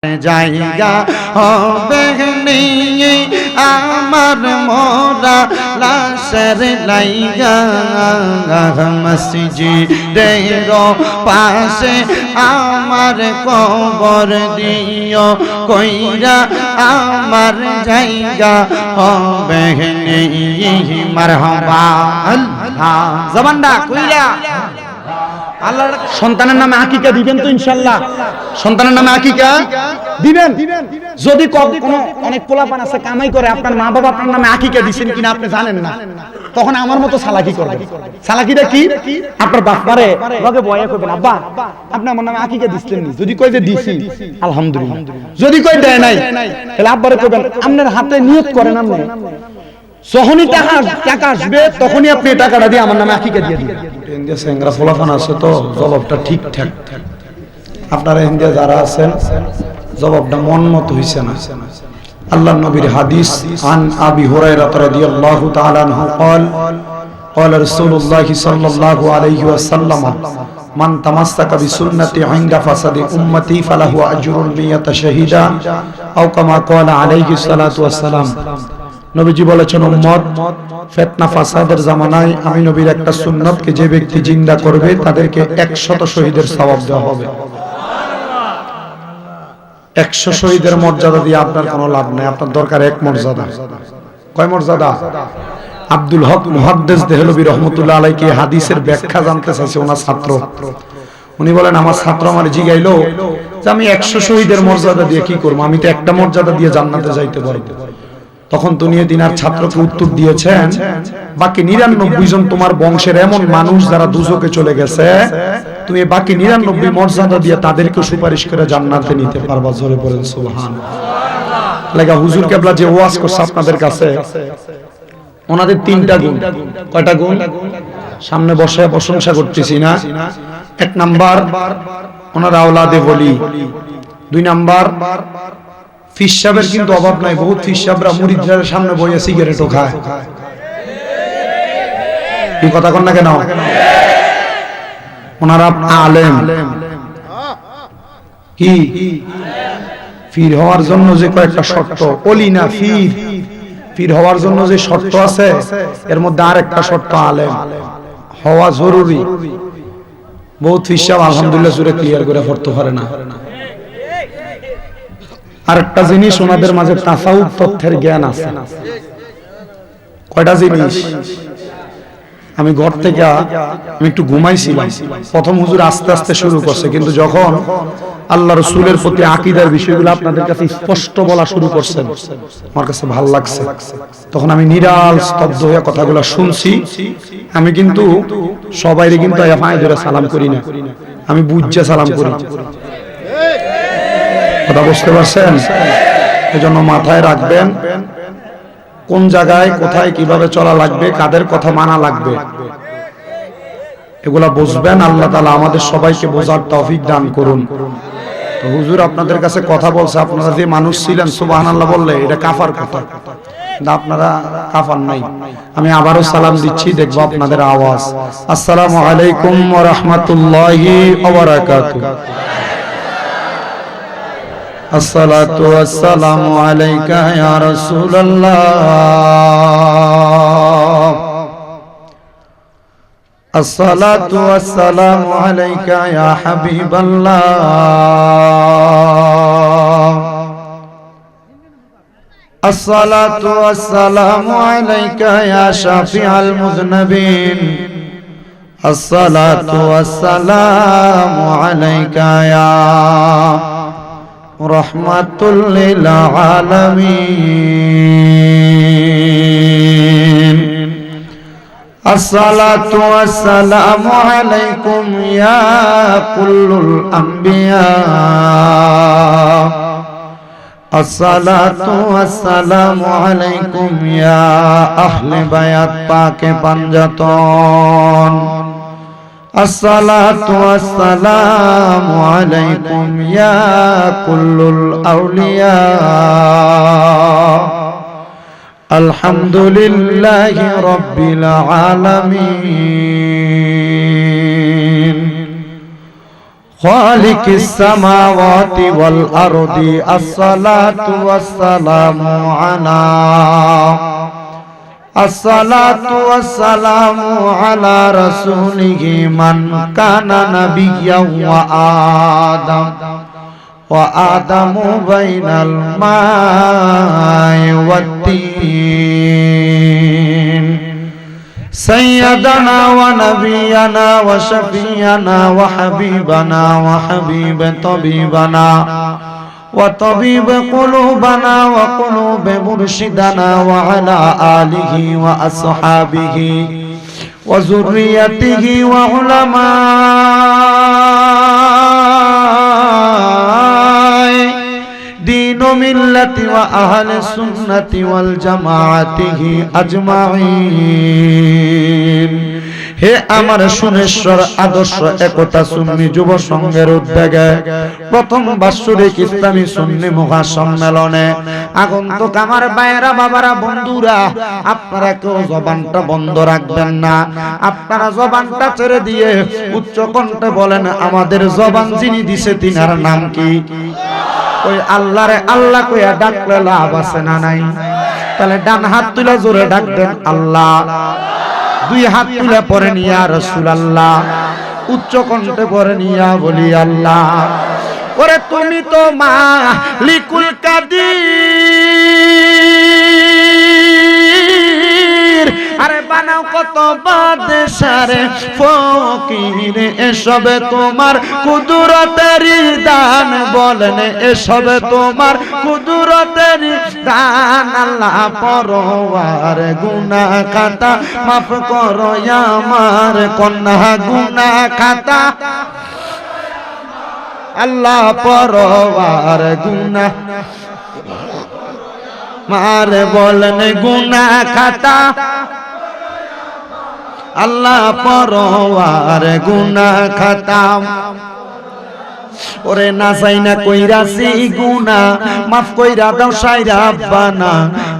জায়গা হবে নিয়ে আমার মোরা লাশের লাইগা মসজিদের পাশে আমার কবর দিও কইরা আমার জায়গা হবে নিয়ে মারহাবা আল্লাহ জবানটা কইরা আল্লাহর সন্তানের নামে আকিকা দিবেন তো ইনশাআল্লাহ সন্তানের নামে আকিকা দিবেন যদি কোনো অনেক পোলাপান আছে কামাই করে আপনার মা বাবা আপনার নামে আকিকা দিবেন কিনা আপনি জানেন না তখন আমার মতো সালাকি করবে সালাকিটা কি আপনার বাপমারে লগে বয়া কইবেন আব্বা আপনি আমার নামে আকিকা দিছেন নি যদি কই যে দিছি আলহামদুলিল্লাহ যদি কই দেয় নাই তাহলে আব্বারে কইবেন আপনার হাতে নিয়ত করেন আপনি যখনই টাকা আসবে তখনই আপনি টাকাটা দিয়ে আমার নামে আকিকা দিয়ে দিবেন ইন্ডিয়া সেংরা ফলাফান আছে তো জবাবটা ঠিকঠাক আপনারা ইন্ডিয়া যারা আছেন জবাবটা মন মতো হইছে না আল্লাহর নবীর হাদিস আন আবি হুরায়রা রাদিয়াল্লাহু তাআলা আনহু قال قال رسول الله صلى الله عليه وسلم من تمسك بسنتي عند فساد امتي فله اجر 100 شهيدا او كما قال عليه الصلاه والسلام নবীজি বলেছেন উম্মত ফিতনা ফাসাদের জামানায় আমি নবীর একটা সুন্নতকে যে ব্যক্তি জিন্দা করবে তাদেরকে 100 শহীদের সওয়াব দেওয়া হবে সুবহানাল্লাহ 100 শহীদের মর্যাদা দিয়ে আপনার কোনো লাভ নাই আপনার দরকার এক মর্যাদা কয় মর্যাদা আব্দুল হক মুহাদ্দিস দেহলভী রাহমাতুল্লাহ আলাইহি হাদিসের ব্যাখ্যা জানতে চাইছে ওনার ছাত্র উনি বলেন আমার ছাত্র আমার জিগাইলো যে আমি 100 শহীদের মর্যাদা দিয়ে কি করব আমি তো একটা মর্যাদা দিয়ে জান্নাতে যাইতে পারবো তখন দুনিয়া দিনার ছাত্রকে উত্তর দিয়েছেন বাকি 99 জন তোমার বংশের এমন মানুষ যারা দুজকে চলে গেছে তুমি বাকি 99 মর্যাদা দিয়ে তাদেরকে সুপারিশ করে জান্নাতে নিতে পারবা জোরে বলেন সুবহানাল্লাহ লাগা হুজুর কেবলা যে ওয়াজ করছে আপনাদের কাছে ওনাদের তিনটা গুণ কয়টা গুণ সামনে বসে প্রশংসা করতেছি না এক নাম্বার ওনার আওলাদে বলি দুই নাম্বার ফিস সাহেবের কিন্তু অভাব নাই বহুত ফিস সাহেবরা মুরিদদের সামনে বসে সিগারেটও খায় কি কথা কোন না কেন ওনারা আলেম কি ফির হওয়ার জন্য যে কয়েকটা শর্ত ওলি না ফির হওয়ার জন্য যে শর্ত আছে এর মধ্যে আরেকটা শর্ত আলেম হওয়া জরুরি বহুত ফিস সাহেব আলহামদুলিল্লাহ জুরে ক্লিয়ার করে পড়তে পারে না আরেকটা জিনিস ওনাদের মাঝে তাসাউফ তথ্যের জ্ঞান আছে কয়টা জিনিস আমি ঘর থেকে আমি একটু ঘুমাইছিলাম প্রথম হুজুর আস্তে আস্তে শুরু করছে কিন্তু যখন আল্লাহ রাসূলের প্রতি আকীদার বিষয়গুলো আপনাদের কাছে স্পষ্ট বলা শুরু করছেন আমার কাছে ভালো লাগছে তখন আমি নিরাল স্তব্ধ হয়ে কথাগুলো শুনছি আমি কিন্তু সবাইরে কিন্তু আয়া ধরে সালাম করি না আমি বুঝে সালাম করি কথা বুঝতে পারছেন এজন্য মাথায় রাখবেন কোন জায়গায় কোথায় কিভাবে চলা লাগবে কাদের কথা মানা লাগবে এগুলা বুঝবেন আল্লাহ তাআলা আমাদের সবাইকে বোঝার তৌফিক দান করুন তো হুজুর আপনাদের কাছে কথা বলছে আপনারা যে মানুষ ছিলেন সুবহানাল্লাহ বললে এটা কাফার কথা না আপনারা কাফার নাই আমি আবারো সালাম দিচ্ছি দেখব আপনাদের আওয়াজ আসসালামু আলাইকুম ওয়া রাহমাতুল্লাহি ওয়া বারাকাতুহু আসসালাতু ওয়াসসালামু আলাইকা ইয়া রাসূলুল্লাহ আসসালাতু ওয়াসসালামু আলাইকা ইয়া হাবিবাল্লাহ আসসালাতু ওয়াসসালামু আলাইকা ইয়া শাফিআল মুযনিবিন আসসালাতু ওয়াসসালামু আলাইকা ইয়া রহমাতুল লিল আলামিন আসসালাতু ওয়াসসালামু আলাইকুম ইয়া কুল্লুল আম্বিয়া আসসালাতু ওয়াসসালামু আলাইকুম ইয়া আহলে বায়াত পাকে পাঞ্জাতন আসসালাতু ওয়াসসালামু আলাইকুম ইয়া কুল্লুল আউলিয়া আলহামদুলিল্লাহি রাব্বিল আলামিন খালিকিস সামাওয়াতি ওয়াল আরদি আসসালাতু ওয়াসসালামু আলা আসসালাতু ওয়াসসালামু আলা রাসূলিহি মান কানা নাবিয়্যান ওয়া আদামু বাইনাল মা'i ওয়াত-তিন سيدنا ونبينا وشفيعنا وحبيبنا وحبيب طبيبنا وطبيب قلوبنا وقلوب مرشدنا وعلى آله وأصحابه وذريته وعلماء دين ملة وأهل السنة والجماعة أجمعين হে আমার সুনেশ্বর আদর্শ একতা সুন্নি যুব সংঘের উদ্যোগে প্রথম বাৎসরিক ইসলামী সুন্নি মহাসম্মেলনে আগন্তুক আমার ভাইয়েরা বাবারা বন্ধুরা, আপনারা কেউ জবানটা বন্ধ রাখবেন না। আপনারা জবানটা ছেড়ে দিয়ে উচ্চ কণ্ঠে বলেন, আমাদের জবান যিনি দিছে তিনার নাম কি? ওই আল্লাহরে আল্লাহ কইয়া ডাকলে লাভ আছে না নাই? তাহলে ডান হাত তুলে জোরে ডাকবেন আল্লাহ, দুই হাত তুলে পরে নিয়া রাসূলুল্লাহ, উচ্চ কণ্ঠে পরে নিয়া বলি আল্লাহ। ওরে তুমি তো মালিকুল কাদির, আরে বানাও কত বাদশারে ফকির, এসবে তোমার কুদরতের দান, বলেন এসবে তোমার কুদরতের দান। আল্লাহ পরওয়ার গুনাহ খাতা মাফ করো আমার কন্যা গুনাহ খাতা, আল্লাহ পরওয়ার গুনাহ মার বলেন গুনাহ খাতা, আল্লাহ পরওয়ার গুনাহ খাতা। ওরে না চাই না কইরাছি গুনাহ মাফ কইরা দাও সাইরা আব্বানা,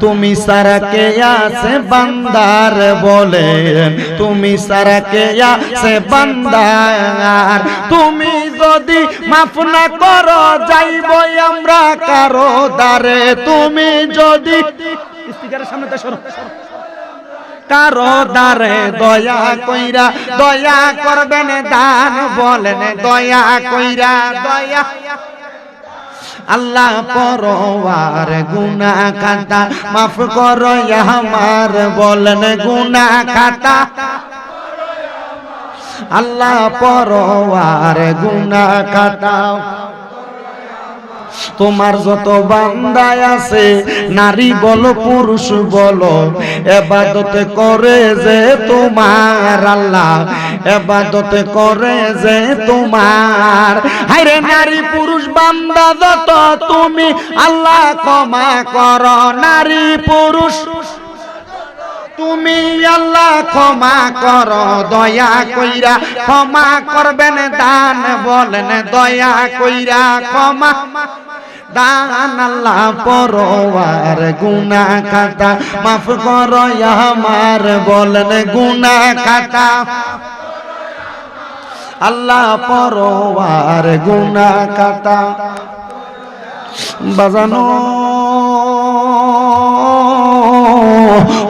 তুমি সারা কে আছে বান্দার, বলেন তুমি সারা কে আছে বান্দার। তুমি যদি মাফ না করো যাইব আমরা কারো দ্বারে, তুমি যদি স্পিকারের সামনে তো সরো কারো দ্বারে দয়া কইরা দয়া করবেন দান, বলেন দয়া কইরা দয়া। আল্লাহ পরওয়ার গুনাহ খাতা মাফ করো আমার, বলেন গুনাহ খাতা, আল্লাহ পরওয়ার গুনাহ খাতা। তোমার যত বান্দা আছে নারী বলো পুরুষ বলো, ইবাদত করে যে তোমার আল্লাহ, ইবাদত করে যে তোমার। হায়রে নারী পুরুষ বান্দা যত তুমি আল্লাহ ক্ষমা করো, নারী পুরুষ তুমি আল্লাহ ক্ষমা করো, দয়া কইরা ক্ষমা করবেন দান, বলেন দয়া কইরা ক্ষমা দান। আল্লাহ পরওয়ার গুনাহ খাতা মাফ করো আমার, বলেন গুনাহ খাতা, আল্লাহ পরওয়ার গুনাহ খাতা। বাজানো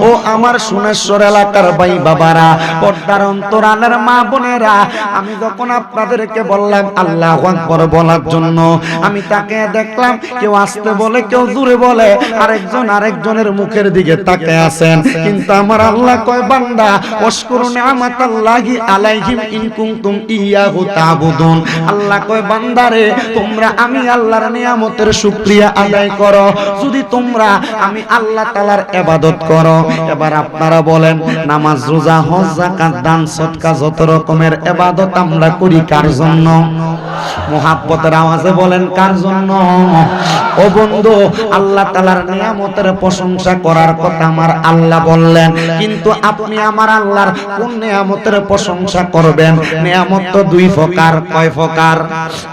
ও আমার সুনেশ্বর এলাকার ভাই বাবারা, পর্দার অন্তরালের মা বোনেরা, আমি যখন আপনাদেরকে বললাম আল্লাহু আকবার বলার জন্য, আমি তাকে দেখলাম কেউ আস্তে বলে কেউ জোরে বলে, আরেকজন আরেকজনের মুখের দিকে তাকিয়ে আছেন। কিন্তু আমার আল্লাহ কয় বান্দা ওয়াশকুরু নি'মাতাল্লাহি আলাইহিম ইন কুনতুম ইয়াহু তা'বুদুন। আল্লাহ কয় বান্দারে তোমরা আমি আল্লাহর নিয়ামতের শুকরিয়া আদায় করো যদি তোমরা আমি আল্লাহ তাআলার ইবাদত করো। এবার আপনারা বলেন নামাজ রোজা হজ যাকাত দান সদকা যত রকমের ইবাদত আমরা করি কার জন্য? মুহাব্বতের আওয়াজে বলেন কার জন্য? ও বন্ধু, আল্লাহ তাআলার নিয়ামতের প্রশংসা করার কথা আমার আল্লাহ বললেন, কিন্তু আপনি আমার আল্লাহর কোন নিয়ামতের প্রশংসা করবেন? নিয়ামত তো দুই প্রকার। কয় প্রকার?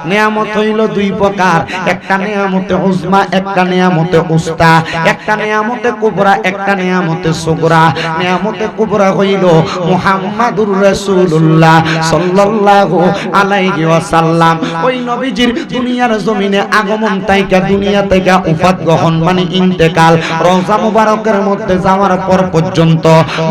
নিয়ামত হইল দুই প্রকার, একটা নিয়ামতে উজমা, একটা নিয়ামতে উস্তা, একটা নিয়ামতে কুবরা, একটা নিয়ামতে সুগরা। নিয়ামতে কুবরা হইল মুহাম্মাদুর রাসূলুল্লাহ সাল্লাল্লাহু আলাইহি ওয়াসাল্লাম। ওই নবীজির দুনিয়ার জমিনে আগমন তাইকা দুনিয়া থেকে উফাত গ্রহণ মানে ইন্তেকাল, রওজা মুবারকের মধ্যে যাওয়ার পর পর্যন্ত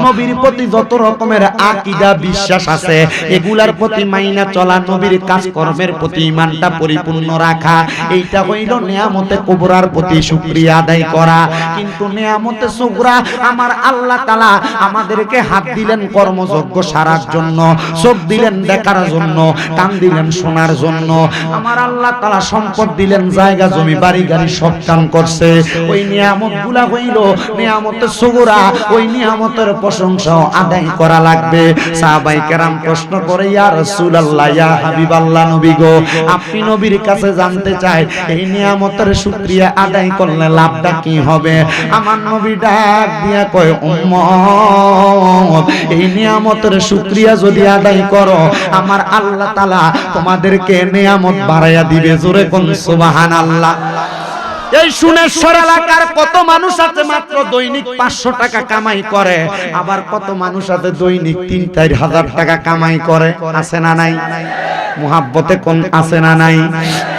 নবীর প্রতি যত রকমের আকীদা বিশ্বাস আছে এগুলার প্রতি মাইনা চলা, নবীর কাজকর্মের প্রতি ঈমানটা পরিপূর্ণ রাখা, এইটা হইল নিয়ামতে কুবরার প্রতি শুকরিয়া আদায় করা। কিন্তু নিয়ামতে সুগরা আমার আল্লাহ তাআলা আমাদেরকে হাত দিলেন কর্মযোগ্য সারার জন্য, চোখ দিলেন দেখার জন্য, কান দিলেন শোনার জন্য। আমার আল্লাহ তাআলা সম্পদ দিলেন, জায়গা জমি বাড়ি গাড়ি সব কাম করছে। ওই নিয়ামতগুলা হইল নিয়ামতে সুগরা, ওই নিয়ামতের প্রশংসাও আদায় করা লাগবে। সাহাবায়ে কেরাম প্রশ্ন করে, ইয়া রাসূলুল্লাহ, ইয়া হাবিবাল্লাহ, নবী গো, আপনি নবীর কাছে জানতে চাই এই নিয়ামতের শুকরিয়া আদায় করলে লাভটা কি হবে? আমার নবী ডাক দিয়া কয়, উম্মত, এই নিয়ামতের শুকরিয়া যদি আদায় করো আমার আল্লাহ তাআলা তোমাদেরকে নিয়ামত বাড়াইয়া দিবে। জোরে কোন সুবহানাল্লাহ। এই সুনেশ্বর এলাকার কত মানুষ আছে মাত্র দৈনিক 500 টাকা কামাই করে, আবার কত মানুষ আছে দৈনিক 3-4 হাজার টাকা কামাই করে। আছে না নাই? মুহাব্বতে কোন আছে না নাই?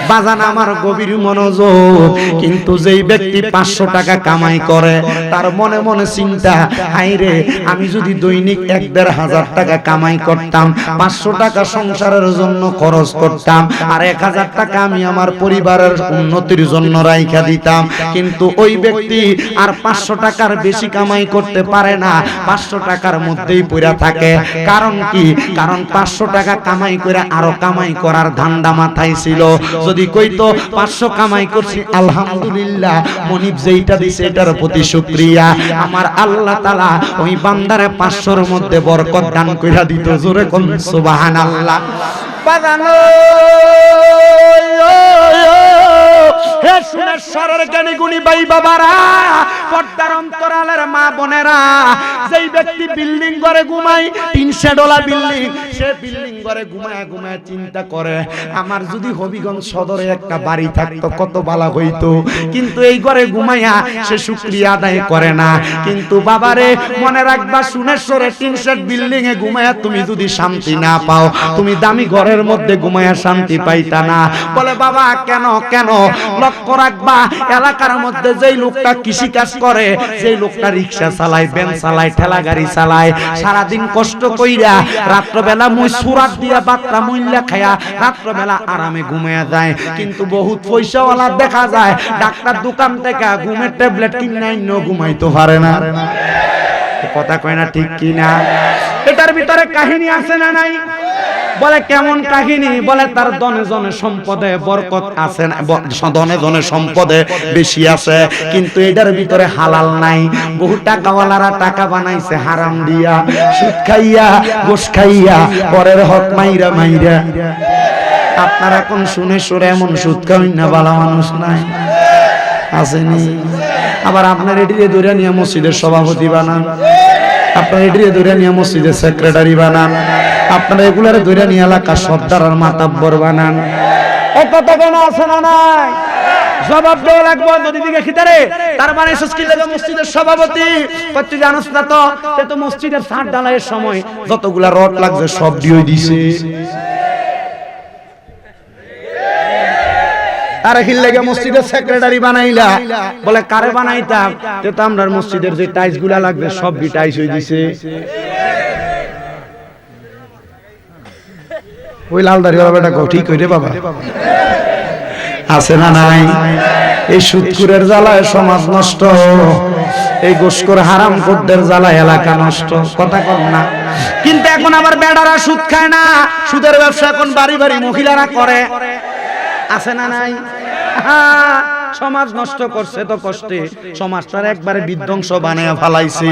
বাজান আমার গভীর মনোযোগ। কিন্তু যেই ব্যক্তি 500 টাকা কামাই করে তার মনে মনে চিন্তা, হায়রে আমি যদি দৈনিক 1-1.5 হাজার টাকা কামাই করতাম, 500 টাকা সংসারের জন্য খরচ করতাম, আর 1000 টাকা আমি আমার পরিবারের উন্নতির জন্য রাইখা দিতাম। কিন্তু ওই ব্যক্তি আর 500 টাকার বেশি কামাই করতে পারে না, 500 টাকার মধ্যেই পড়ে থাকে। কারণ কি? কারণ 500 টাকা কামাই করে আরো কামাই করার ধান্দা মাথায় ছিল। যদি কইতো 500 কামাই করছি আলহামদুলিল্লাহ, মনিব যেইটা দিছে এটার প্রতি শুকরিয়া, আমার আল্লাহ তাআলা ওই বান্দারে 500-র মধ্যে বরকত দান কইরা দিত। জোরে কোন সুবহানাল্লাহ। বাজানো হে সুনেশ্বরের জ্ঞানী গুণী ভাই বাবারা, পর্দার অন্তরালের মা বোনেরা, যেই ব্যক্তি বিল্ডিং ঘরে ঘুমায়, 300 ডলার বিল্ডিং, সে বিল্ডিং ঘরে ঘুমায় ঘুমায় চিন্তা করে আমার যদি হবিগঞ্জ সদরে একটা বাড়ি থাকতো কত ভালো হইতো। কিন্তু এই ঘরে ঘুমাইয়া সে শুকরিয়া আদায় করে না। কিন্তু বাবারে মনে রাখবা, সুনেশ্বরের 300 বিল্ডিং এ ঘুমাইয়া তুমি যদি শান্তি না পাও, তুমি দামি ঘরের মধ্যে ঘুমাইয়া শান্তি পাইতা না। বলে বাবা কেন কেন? লক্ষ্য রাখবা, এলাকার মধ্যে যেই লোকটা কৃষি কাজ করে, যেই লোকটা রিকশা চালায়, ভ্যান চালায়, ঠেলা গাড়ি চালায়, সারাদিন কষ্ট কইরা রাত্রবেলা মুই সুরাত দিয়া বাতরা মইল্লা খায়া রাত্রবেলা আরামে ঘুমায়া যায়। কিন্তু বহুত পয়সাওয়ালা দেখা যায় ডাক্তার দোকান থেকে ঘুমের ট্যাবলেট কিনে আইনো ঘুমাইতে পারে না। কথা কয় না ঠিক কি না? এটার ভিতরে কাহিনী আছে না নাই? বলে কেমন কাহিনী? বলে তার দনে জনে সম্পদে বরকত আছে না, দনে জনে সম্পদে বেশি আছে, কিন্তু এটার ভিতরে হালাল নাই। বহু টাকাওয়ালারা টাকা বানাইছে হারাম দিয়া, সুদ খাইয়া, ঘুষ খাইয়া, পরের হক মাইরা মাইরা। আপনারা কোন শুনে সুরে এমন সুদ খাওয়াই না বালা মানুষ নাই? আসেনি? আবার আপনার এটিরে ধরে নিয়ে মসজিদের সভাপতি বানান, আপনার এটিরে ধরে নিয়ে মসজিদের সেক্রেটারি বানান, আপনারা এগুলার ধরে নিয়ে এলাকার সর্দার আর মাতাব্বর বানান। এই কথা কেন আছে না নাই? জবাব দেওয়া লাগবে। যদি দিকে খিতারে তার মানে সুস্কিল লাগে মসজিদের সভাপতি কত জানোস না? তো মসজিদের ছাদ ঢালাইয়ের সময় যতগুলা রড লাগছে সব দিয়ে দিছে। আরে খিল লাগে মসজিদের সেক্রেটারি বানাইলা, বলে কারে বানাইতাম? তো আমরা মসজিদের যে টাইলস গুলা লাগবে সব বি টাইলস হয়ে দিছে। ওই লাল দাড়ি ওরা বেটা ঠিক হইরে বাবা। আছে না নাই? এই সুদখোরের জ্বালায় সমাজ নষ্ট, এই ঘুষখোর হারামখোরদের জ্বালায় এলাকা নষ্ট। কথা কম না? কিন্তু এখন আবার বেড়ারা সুদ খায় না, সুদের ব্যবসা এখন বাড়ি বাড়ি মহিলারা করে। আছে না নাই? সমাজ নষ্ট করছে তো কষ্টে, সমাজটার একবারে বিধ্বংস বানায় ফেলাইছে।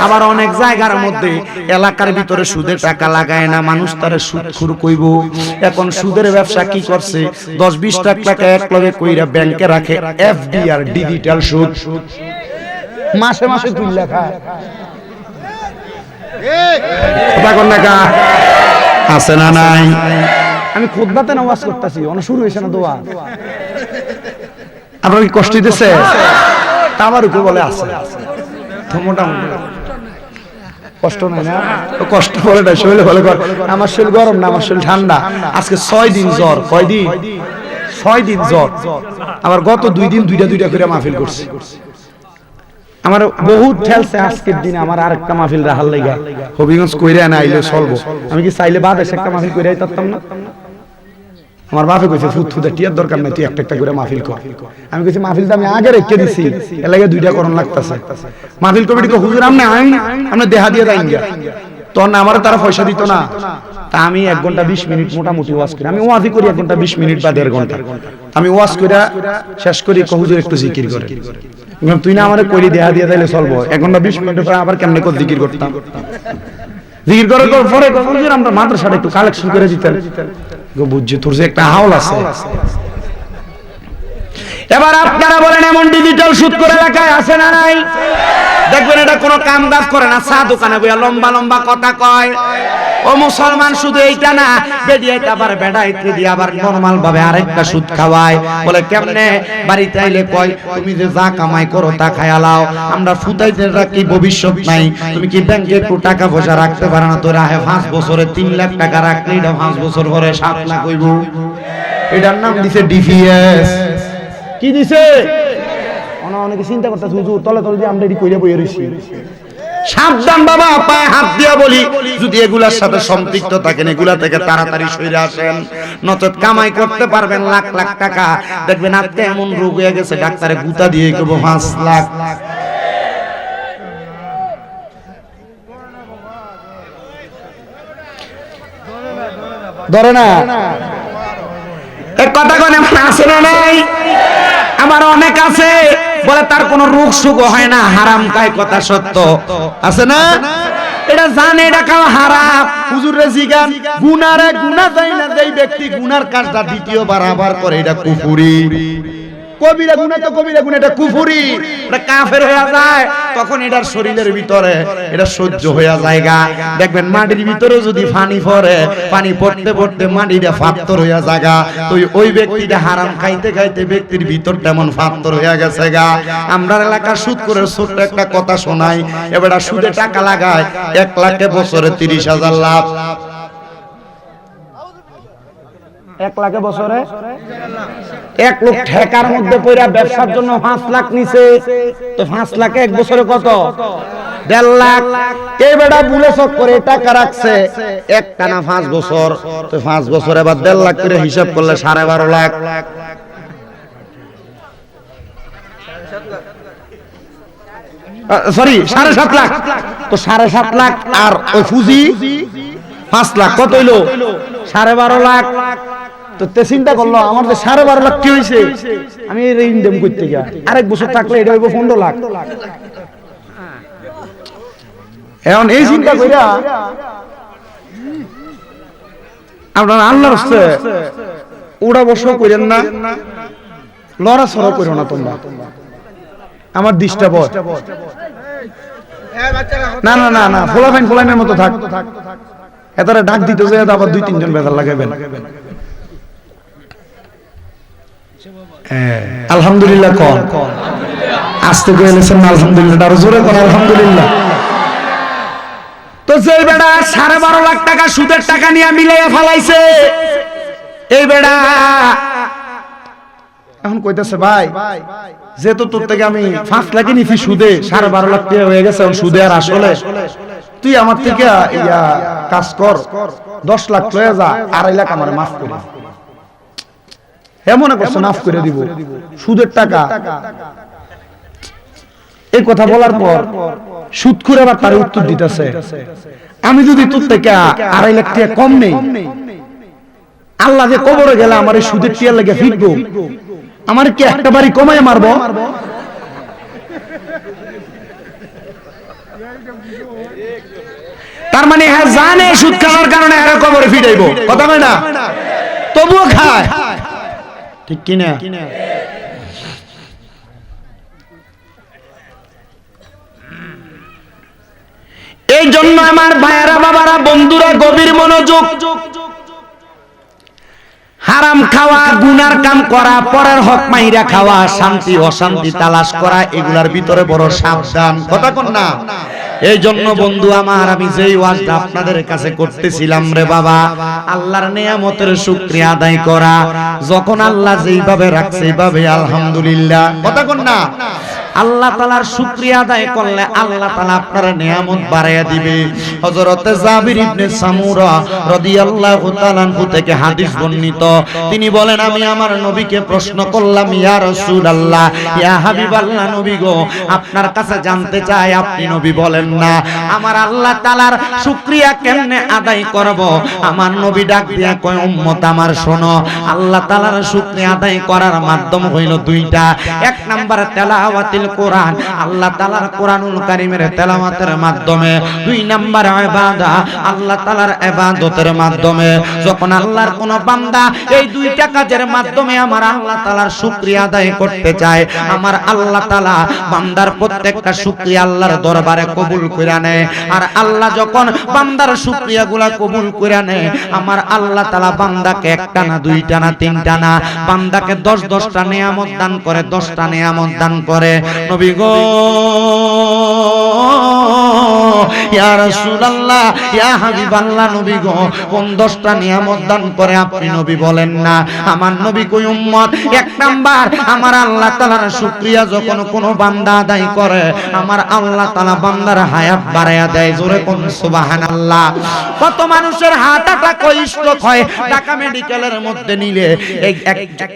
আবার অনেক জায়গার মধ্যে এলাকার ভিতরে সুদের টাকা লাগায় না, মানুষ তারে সুদখোর কইব। এখন সুদের ব্যবসা কি করছে? 10-20 টাকা এক লগে কইরা ব্যাংকে রাখে, এফডি আর ডিজিটাল সুদ মাসে মাসে 2 লাখ। আছে না নাই? আমি খুতবাতে নামাজ করতেছি, অন শুরু হয়েছে না দোয়া। আপনার কি কষ্ট দিতেছে? আমার উপর বলে আছে তো মোটামুটি কষ্ট নাই না, কষ্ট করে না, শরীরে ভালো কর। আমার শরীর গরম না, আমার শরীর ঠান্ডা। আজকে 6 দিন জ্বর। কয়দিন? 6 দিন জ্বর। আবার গত 2 দিন দুইটা করে মাহফিল করছি। আমার বহুত ঠেলছে আজকের দিনে আমার আরেকটা মাহফিল রাহার লাগা। হবিগঞ্জ কইরা না আইলে চলবো। আমি কি চাইলে বাদেশ একটা মাহফিল কইরা আইতাম না? আমার বাপে কইছে ফুটফুটে টিয়ার দরকার নাই, তুই একটা করে মাহফিল কর। আমি কইছি মাহফিলটা আমি আগে রেখে দিছি, এর লাগে 2টা করণ লাগতাছে। মাহফিল কমিটি কো হুজুর আপনি দেহা দিয়ে দেন গিয়া, তখন আমার তারা পয়সা দিত না। তা আমি 1 ঘন্টা 20 মিনিট মোটামুটি ওয়াজ করি। আমি ওয়াজই করি 1 ঘন্টা 20 মিনিট বা 1.5 ঘন্টা। আমি ওয়াজ কইরা শেষ করি, কো হুজুর একটু জিকির করে। তুই না আমারে কইলি দেহা দিয়ে দিলে চলবো, 1 ঘন্টা 20 মিনিট পরে আবার কেমনে করে জিকির করতাম। জিকির করার পরে হুজুর আমরা মাদ্রাসাটা একটু কালেকশন করে দিতেন। বুঝছি তোর যে একটা হাওল আছে। এবার আপনারা বলেন এমন ডিজিটাল সুদ করে এলাকায় আছে না নাই? দেখবেন এটা কোনো কাম কাজ করে না, চা দোকানে বইয়া লম্বা লম্বা কথা কয়। ও মুসলমান শুধু এইটা না, বেডিয়াইতে আবার বেড়াইতে দিয়ে আবার নরমাল ভাবে আরেকটা সুদ খাওয়ায়। বলে কেমনে? বাড়িতে আইলে কয় তুমি যে যা কামাই করো তা খায়া লাও, আমরা ফুটাইতে রাখি ভবিষ্যৎ নাই। তুমি কি ব্যাংকে একটু টাকা পয়সা রাখতে পারো না? তোরা 5 বছরে 3 লাখ টাকা রাখলে এটা 5 বছর পরে 7 লাখ হইব। এটার নাম দিছে ডিভিএস। কি দিছে? অনেকে চিন্তা করতেছে হুজুর তলে তলে দিয়ে আমরা এটি কইরা বইয়া রইছি। সাবধান বাবা, পায়ে হাত দিয়া বলি, যদি এগুলার সাথে সম্পৃক্ত থাকেন এগুলা থেকে তাড়াতাড়ি সরে আসেন, নচেত কামাই করতে পারবেন লাখ লাখ টাকা। দেখবেন আজকে এমন রোগ হয়ে গেছে ডাক্তারে গুতা দিয়ে কইবো 5 লাখ। ধরে না এক কথা কোন আছে না নাই? আমার অনেক আছে বলে তার কোনো রোগ সুখ হয় না, হারাম খায়, কথা সত্য আছে না? এটা জানে এটা খাওয়া হারাম। হুজুরে জিগান গুনারে গুনাহ যায় না, যেই ব্যক্তি গুনার কাজটা দ্বিতীয়বার আবার করে এটা কুফরি। কবিরা গুনাহ তো কবিরা গুনাহ, এটা কুফরি, এটা কাফের হয়ে যায়। তখন এটার শরীরের ভিতরে এটা সহ্য হয়ে যায়গা। দেখবেন মাটির ভিতরে যদি পানি পড়ে, পানি পড়তে পড়তে মাটিটা ফাত্তর হয়ে যায়গা, তো ওই ব্যক্তিটা হারাম খাইতে খাইতে ব্যক্তির ভিতর তেমন ফাত্তর হয়ে গেছে গা। আমরা এলাকার সুদ করে ছোট্ট একটা কথা শোনাই, এবার সুদে টাকা লাগায় 1 লাখে বছরে 30,000 লাভ। 1 লাখে বছরে 1 লোক ঠেকার মধ্যে পড়া ব্যবসার জন্য 5 লাখ নিছে, তো 5 লাখে 1 বছরে কত? 1.5 লাখ। এই বেটা বুলে চক করে টাকা রাখছে একটানা 5 বছর, তো 5 বছরে আবার 1.5 লাখ করে হিসাব করলে 12.5 লাখ। সরি 7.5 লাখ। তো 7.5 লাখ আর ওই পুঁজি 5 লাখ, কত হইলো? 12.5 লাখ। তো তে চিন্তা করলো আমার যে 12.5 লাখ কি হয়েছে, আমি ঋণ দেব করতে গিয়া, আরেক বছর থাকলে এটা হইব 15 লাখ। এখন এই চিন্তা কইরা আপনারা আল্লাহর রাস্তে ওড়া বসা করেন না, লড়াছড়া করো না তোমরা। আমার ডিস্টার্ব হয় না না না না, ফোলাফাইনের মতো থাক। এটারে ডাক দিতে যায় আবার 2-3 জন বেজার লাগাবেন। আলহামদুলিল্লাহ কোন আস্তে কইলেছেন আলহামদুলিল্লাহ, আর জোরে কোন আলহামদুলিল্লাহ। তো যেই বেটা 12.5 লাখ টাকা সুদের টাকা নিয়ে মিলাইয়া ফেলাইছে, এই বেটা এখন কইতাছে ভাই যেহেতু তোর থেকে আমি 5 লাখই নিছি সুদে, 12.5 লাখ টাকা হয়ে গেছে, সুদে আর আসলে তুই আমার থেকে ইয়া কাজ কর, 10 লাখ লয়ে যা, 2.5 লাখ আমার মাফ করে। এমন করছে মাফ করে দিব সুদের টাকা। এই কথা বলার পর সুদখোর আবার তার উত্তর দিতেছে, আমি যদি তোর থেকে 2.5 লাখ টাকা কম নেই, আল্লাহ যে কবরে গেলে আমার এই সুদের টিয়ার লেগে ফিরবো, আমার কি একটা বাড়ি কমায় মারবো? তার মানে হ্যাঁ জানে সুদ খাওয়ার কারণে এরা কবরে ফিরাইবো, কথা বলে না, তবুও খায়, ঠিক কিনা? এই জন্য আমার ভাইয়েরা, বাবারা, বন্ধুরা, গভীর মনোযোগ। হারাম খাওয়া, গুনার কাম করা, পরের হক মাইরা খাওয়া, শান্তি অশান্তি তালাশ করা, এগুলার ভিতরে বড় সাবধান। কথা কোন না? এই জন্য বন্ধু আমার, আমি যেই ওয়াজটা আপনাদের কাছে করতেছিলাম রে বাবা, আল্লাহর নিয়ামতের শুকরিয়া আদায় করা। যখন আল্লাহ যেইভাবে রাখছে এইভাবে আলহামদুলিল্লাহ। কথা কোন না? আল্লাহ তাআলার শুকরিয়া আদায় করলে আল্লাহ তাআলা আপনার নিয়ামত বাড়াইয়া দিবে। হযরত জাবির ইবনে সামুরা রাদিয়াল্লাহু তাআলা আনহু থেকে হাদিস বর্ণিত, তিনি বলেন, আমি আমার নবীকে প্রশ্ন করলাম, ইয়া রাসূলুল্লাহ, ইয়া হাবিবাল্লাহ, নবী গো, আপনার কাছে জানতে চাই, আপনি নবী বলেন না আমার আল্লাহ তাআলার শুকরিয়া কেমনে আদায় করব? আমার নবী ডাক দিয়া কয়, উম্মত আমার শোনো, আল্লাহ তাআলার শুকরিয়া আদায় করার মাধ্যম হইল দুইটা। এক নাম্বার তেলাওয়াতুল কোরআন, আল্লাহ তাআলার কোরআনুল কারীমের তেলাওয়াতের মাধ্যমে। দুই নাম্বার ইবাদত, আল্লাহ তাআলার ইবাদতের মাধ্যমে। যখন আল্লাহর কোন বান্দা এই দুইটা কাজের মাধ্যমে আমার আল্লাহ তাআলার শুকরিয়া আদায় করতে চায়, আমার আল্লাহ তাআলা বান্দার প্রত্যেকটা শুকরিয়া আল্লাহর দরবারে কবুল করে নেয়। আর আল্লাহ যখন বান্দার শুকরিয়াগুলা কবুল করে নেয়, আমার আল্লাহ তাআলা বান্দাকে একটা না, দুইটা না, তিনটা না, বান্দাকে 10-10টা নিয়ামত দান করে, 10টা নিয়ামত দান করে। নবী গো, ইয়া রাসূলুল্লাহ, ইয়া হাবিবাল্লাহ, নবী গো, কোন 10টা নিয়ামত দান করে আপনি নবী বলেন না? আমার নবী কই, উম্মত, এক নাম্বার আমার আল্লাহ তাআলার শুকরিয়া যখন কোন বান্দা আদায় করে, আমার আল্লাহ তাআলা বান্দার হায়াত বাড়ায়া দেয়। জোরে কোন সুবহানাল্লাহ। কত মানুষের হার্ট অ্যাটাক ও স্ট্রোক হয়, ঢাকা মেডিকেলের মধ্যে নিলে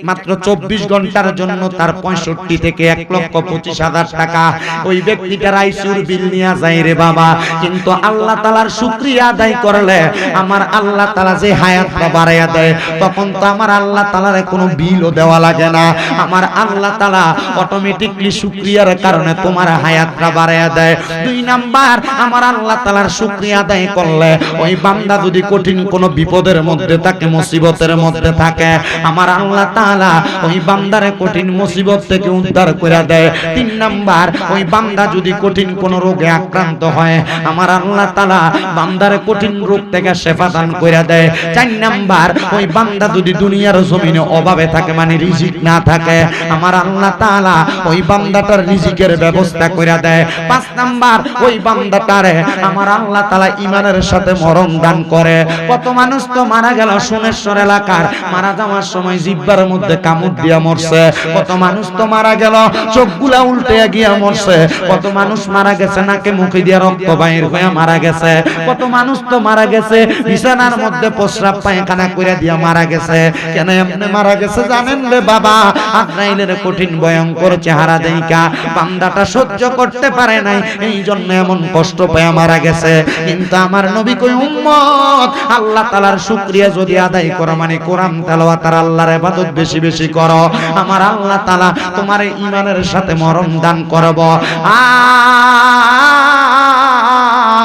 মাত্র 24 ঘন্টার জন্য তার 65 থেকে 1,25,000 টাকা ওই ব্যক্তিটার আইসিইউর বিল নিয়ে যায় রে বাবা। কিন্তু আল্লাহ তাআলার শুকরিয়া আদায় করলে আমার আল্লাহ তাআলা যে হায়াতটা বাড়ায়া দেয়, তখন তো আমার আল্লাহ তাআলার কোনো বিলও দেওয়া লাগে না। আমার আল্লাহ তাআলা অটোমেটিকলি শুকরিয়ার কারণে তোমার হায়াতটা বাড়ায়া দেয়। দুই নাম্বার, আমার আল্লাহ তাআলার শুকরিয়া আদায় করলে ওই বান্দা যদি কঠিন কোনো বিপদের মধ্যে থাকে, মুসিবতের মধ্যে থাকে, আমার আল্লাহ তাআলা ওই বান্দারে কঠিন মুসিবত থেকে উদ্ধার করে দেয়। তিন নাম্বার, ওই বান্দা যদি কঠিন কোনো রোগে আক্রান্ত হয়, আমার আল্লাহ তাআলা বান্দারে কঠিন রোগ থেকে শিফা দান করে দেয়। চার নাম্বার, ওই বান্দা যদি দুনিয়ার জমিনে অভাবে থাকে, মানে রিজিক না থাকে, আমার আল্লাহ তাআলা ওই বান্দাটার রিজিকের ব্যবস্থা করে দেয়। পাঁচ নাম্বার, ওই বান্দাটারে আমার আল্লাহ তাআলা ঈমানের সাথে মরণ দান করে। কত মানুষ তো মারা গেল সোমেশ্বর এলাকার, মারা যাওয়ার সময় জিহ্বার মধ্যে কামড় দিয়া মরছে। কত মানুষ তো মারা গেল চোখগুলা উল্টে গিয়া মরছে। কত মানুষ মারা গেছে নাকে মুখে দিয়া রক্ত বাইর হয়ে মারা গেছে। কত মানুষ তো মারা গেছে বিছানার মধ্যে প্রস্রাব পায়খানা করে দিয়া মারা গেছে। কেন এমনি মারা গেছে জানেন রে বাবা? আজরাইলের কঠিন ভয়ঙ্কর চেহারা দেইখা বান্দাটা সহ্য করতে পারে নাই, এই জন্য এমন কষ্ট পেয়ে মারা গেছে। কিন্তু আমার নবী কই, উম্মত, আল্লাহ তাআলার শুকরিয়া যদি আদায় করো, মানে কোরআন তেলাওয়াত আর আল্লাহর ইবাদত বেশি বেশি করো, আমার আল্লাহ তাআলা তোমার ঈমানের সাথে মরণ দান করব।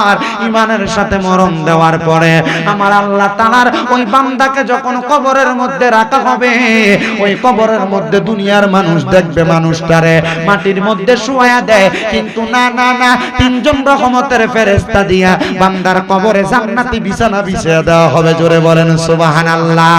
আর ঈমানের সাথে মরণ দেওয়ার পরে আমার আল্লাহ তাআলার ওই বান্দাকে যখন কবরের মধ্যে রাখা হবে, ওই কবরের মধ্যে দুনিয়ার মানুষ দেখবে মানুষটারে মাটির মধ্যে শুয়ায়া দেয়, কিন্তু না না না, তিনজন রহমতের ফেরেশতা দিয়া বান্দার কবরে জান্নাতি বিছানা বিছিয়ে দেওয়া হবে। জোরে বলেন সুবহানাল্লাহ।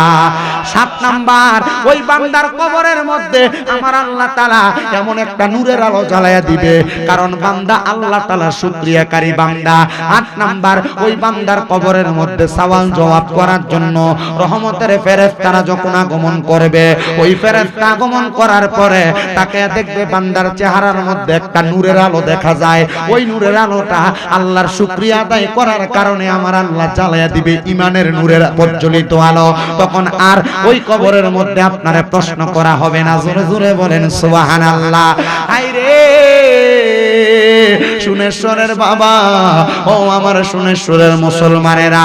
7 নাম্বার, ওই বান্দার কবরের মধ্যে আমার আল্লাহ তাআলা এমন একটা নূরের আলো জ্বালায়া দিবে, কারণ বান্দা আল্লাহ তাআলার শুকরিয়াকারী বান্দা। 8 নাম্বার, ওই বান্দার কবরের মধ্যে সওয়াল জবাব করার জন্য রহমতের ফেরেশতারা যখন আগমন করবে, ওই ফেরেশতা আগমন করার পরে তাকে দেখবে বান্দার চেহারার মধ্যে একটা নূরের আলো দেখা যায়। ওই নূরের আলোটা আল্লাহর শুকরিয়া আদায় করার কারণে আমার আল্লাহ জ্বালায়া দিবে ঈমানের নূরের প্রজ্বলিত আলো। তখন আর ওই কবরের মধ্যে আপনারে প্রশ্ন করা হবে না। জোরে জোরে বলেন সুবহানাল্লাহ। আইরে শুনেশ্বরের বাবা, ও আমার শুনেশ্বরের মুসলমানেরা,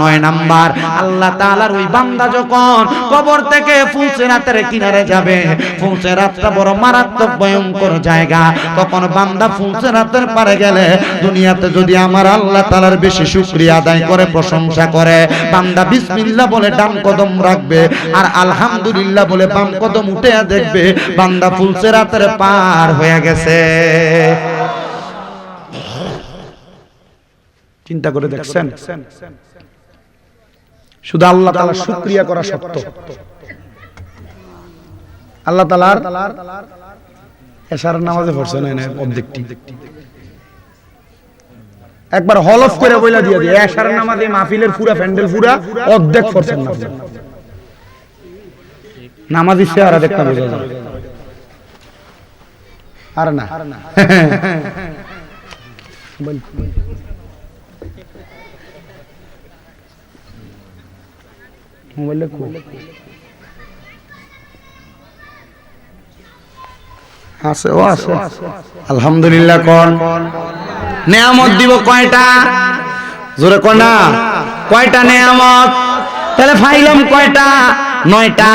9 নাম্বার, আল্লাহ তাআলার ওই বান্দা যখন কবর থেকে ফুলসিরাতের কিনারে যাবে, ফুলসিরাতটা বড় মারাত্মক ভয়ঙ্কর জায়গা, তখন বান্দা ফুলসিরাতের পারে গেলে দুনিয়াতে যদি আমার আল্লাহ তাআলার বেশি শুকরিয়া আদায় করে, প্রশংসা করে, বান্দা বিসমিল্লাহ বলে ডান কদম রাখবে আর আলহামদুলিল্লাহ বলে বাম কদম উঠে দেখবে বান্দা ফুলসিরাতের পার হয়ে গেছে। চিন্তা করে দেখছেন? শুধু আল্লাহ তাআলার শুকরিয়া করা সত্য, আল্লাহ তাআলার এশারার নামাজে পড়ছে না অর্ধেকটি একবার হলফ করে বইলা দিয়ে দিয়ে এশারার নামাজে মাহফিলের পুরা প্যান্ডেল পুরা অর্ধেক পড়ছেন না নামাজি চেহারা দেখতে বোঝা যায় আর না মোবাইলে আছে ও আছে আলহামদুলিল্লাহ কোন নেয়ামত দিব কয়টা জোরে কোন না কয়টা নেয়ামত তাহলে ফাইলাম কয়টা 9টা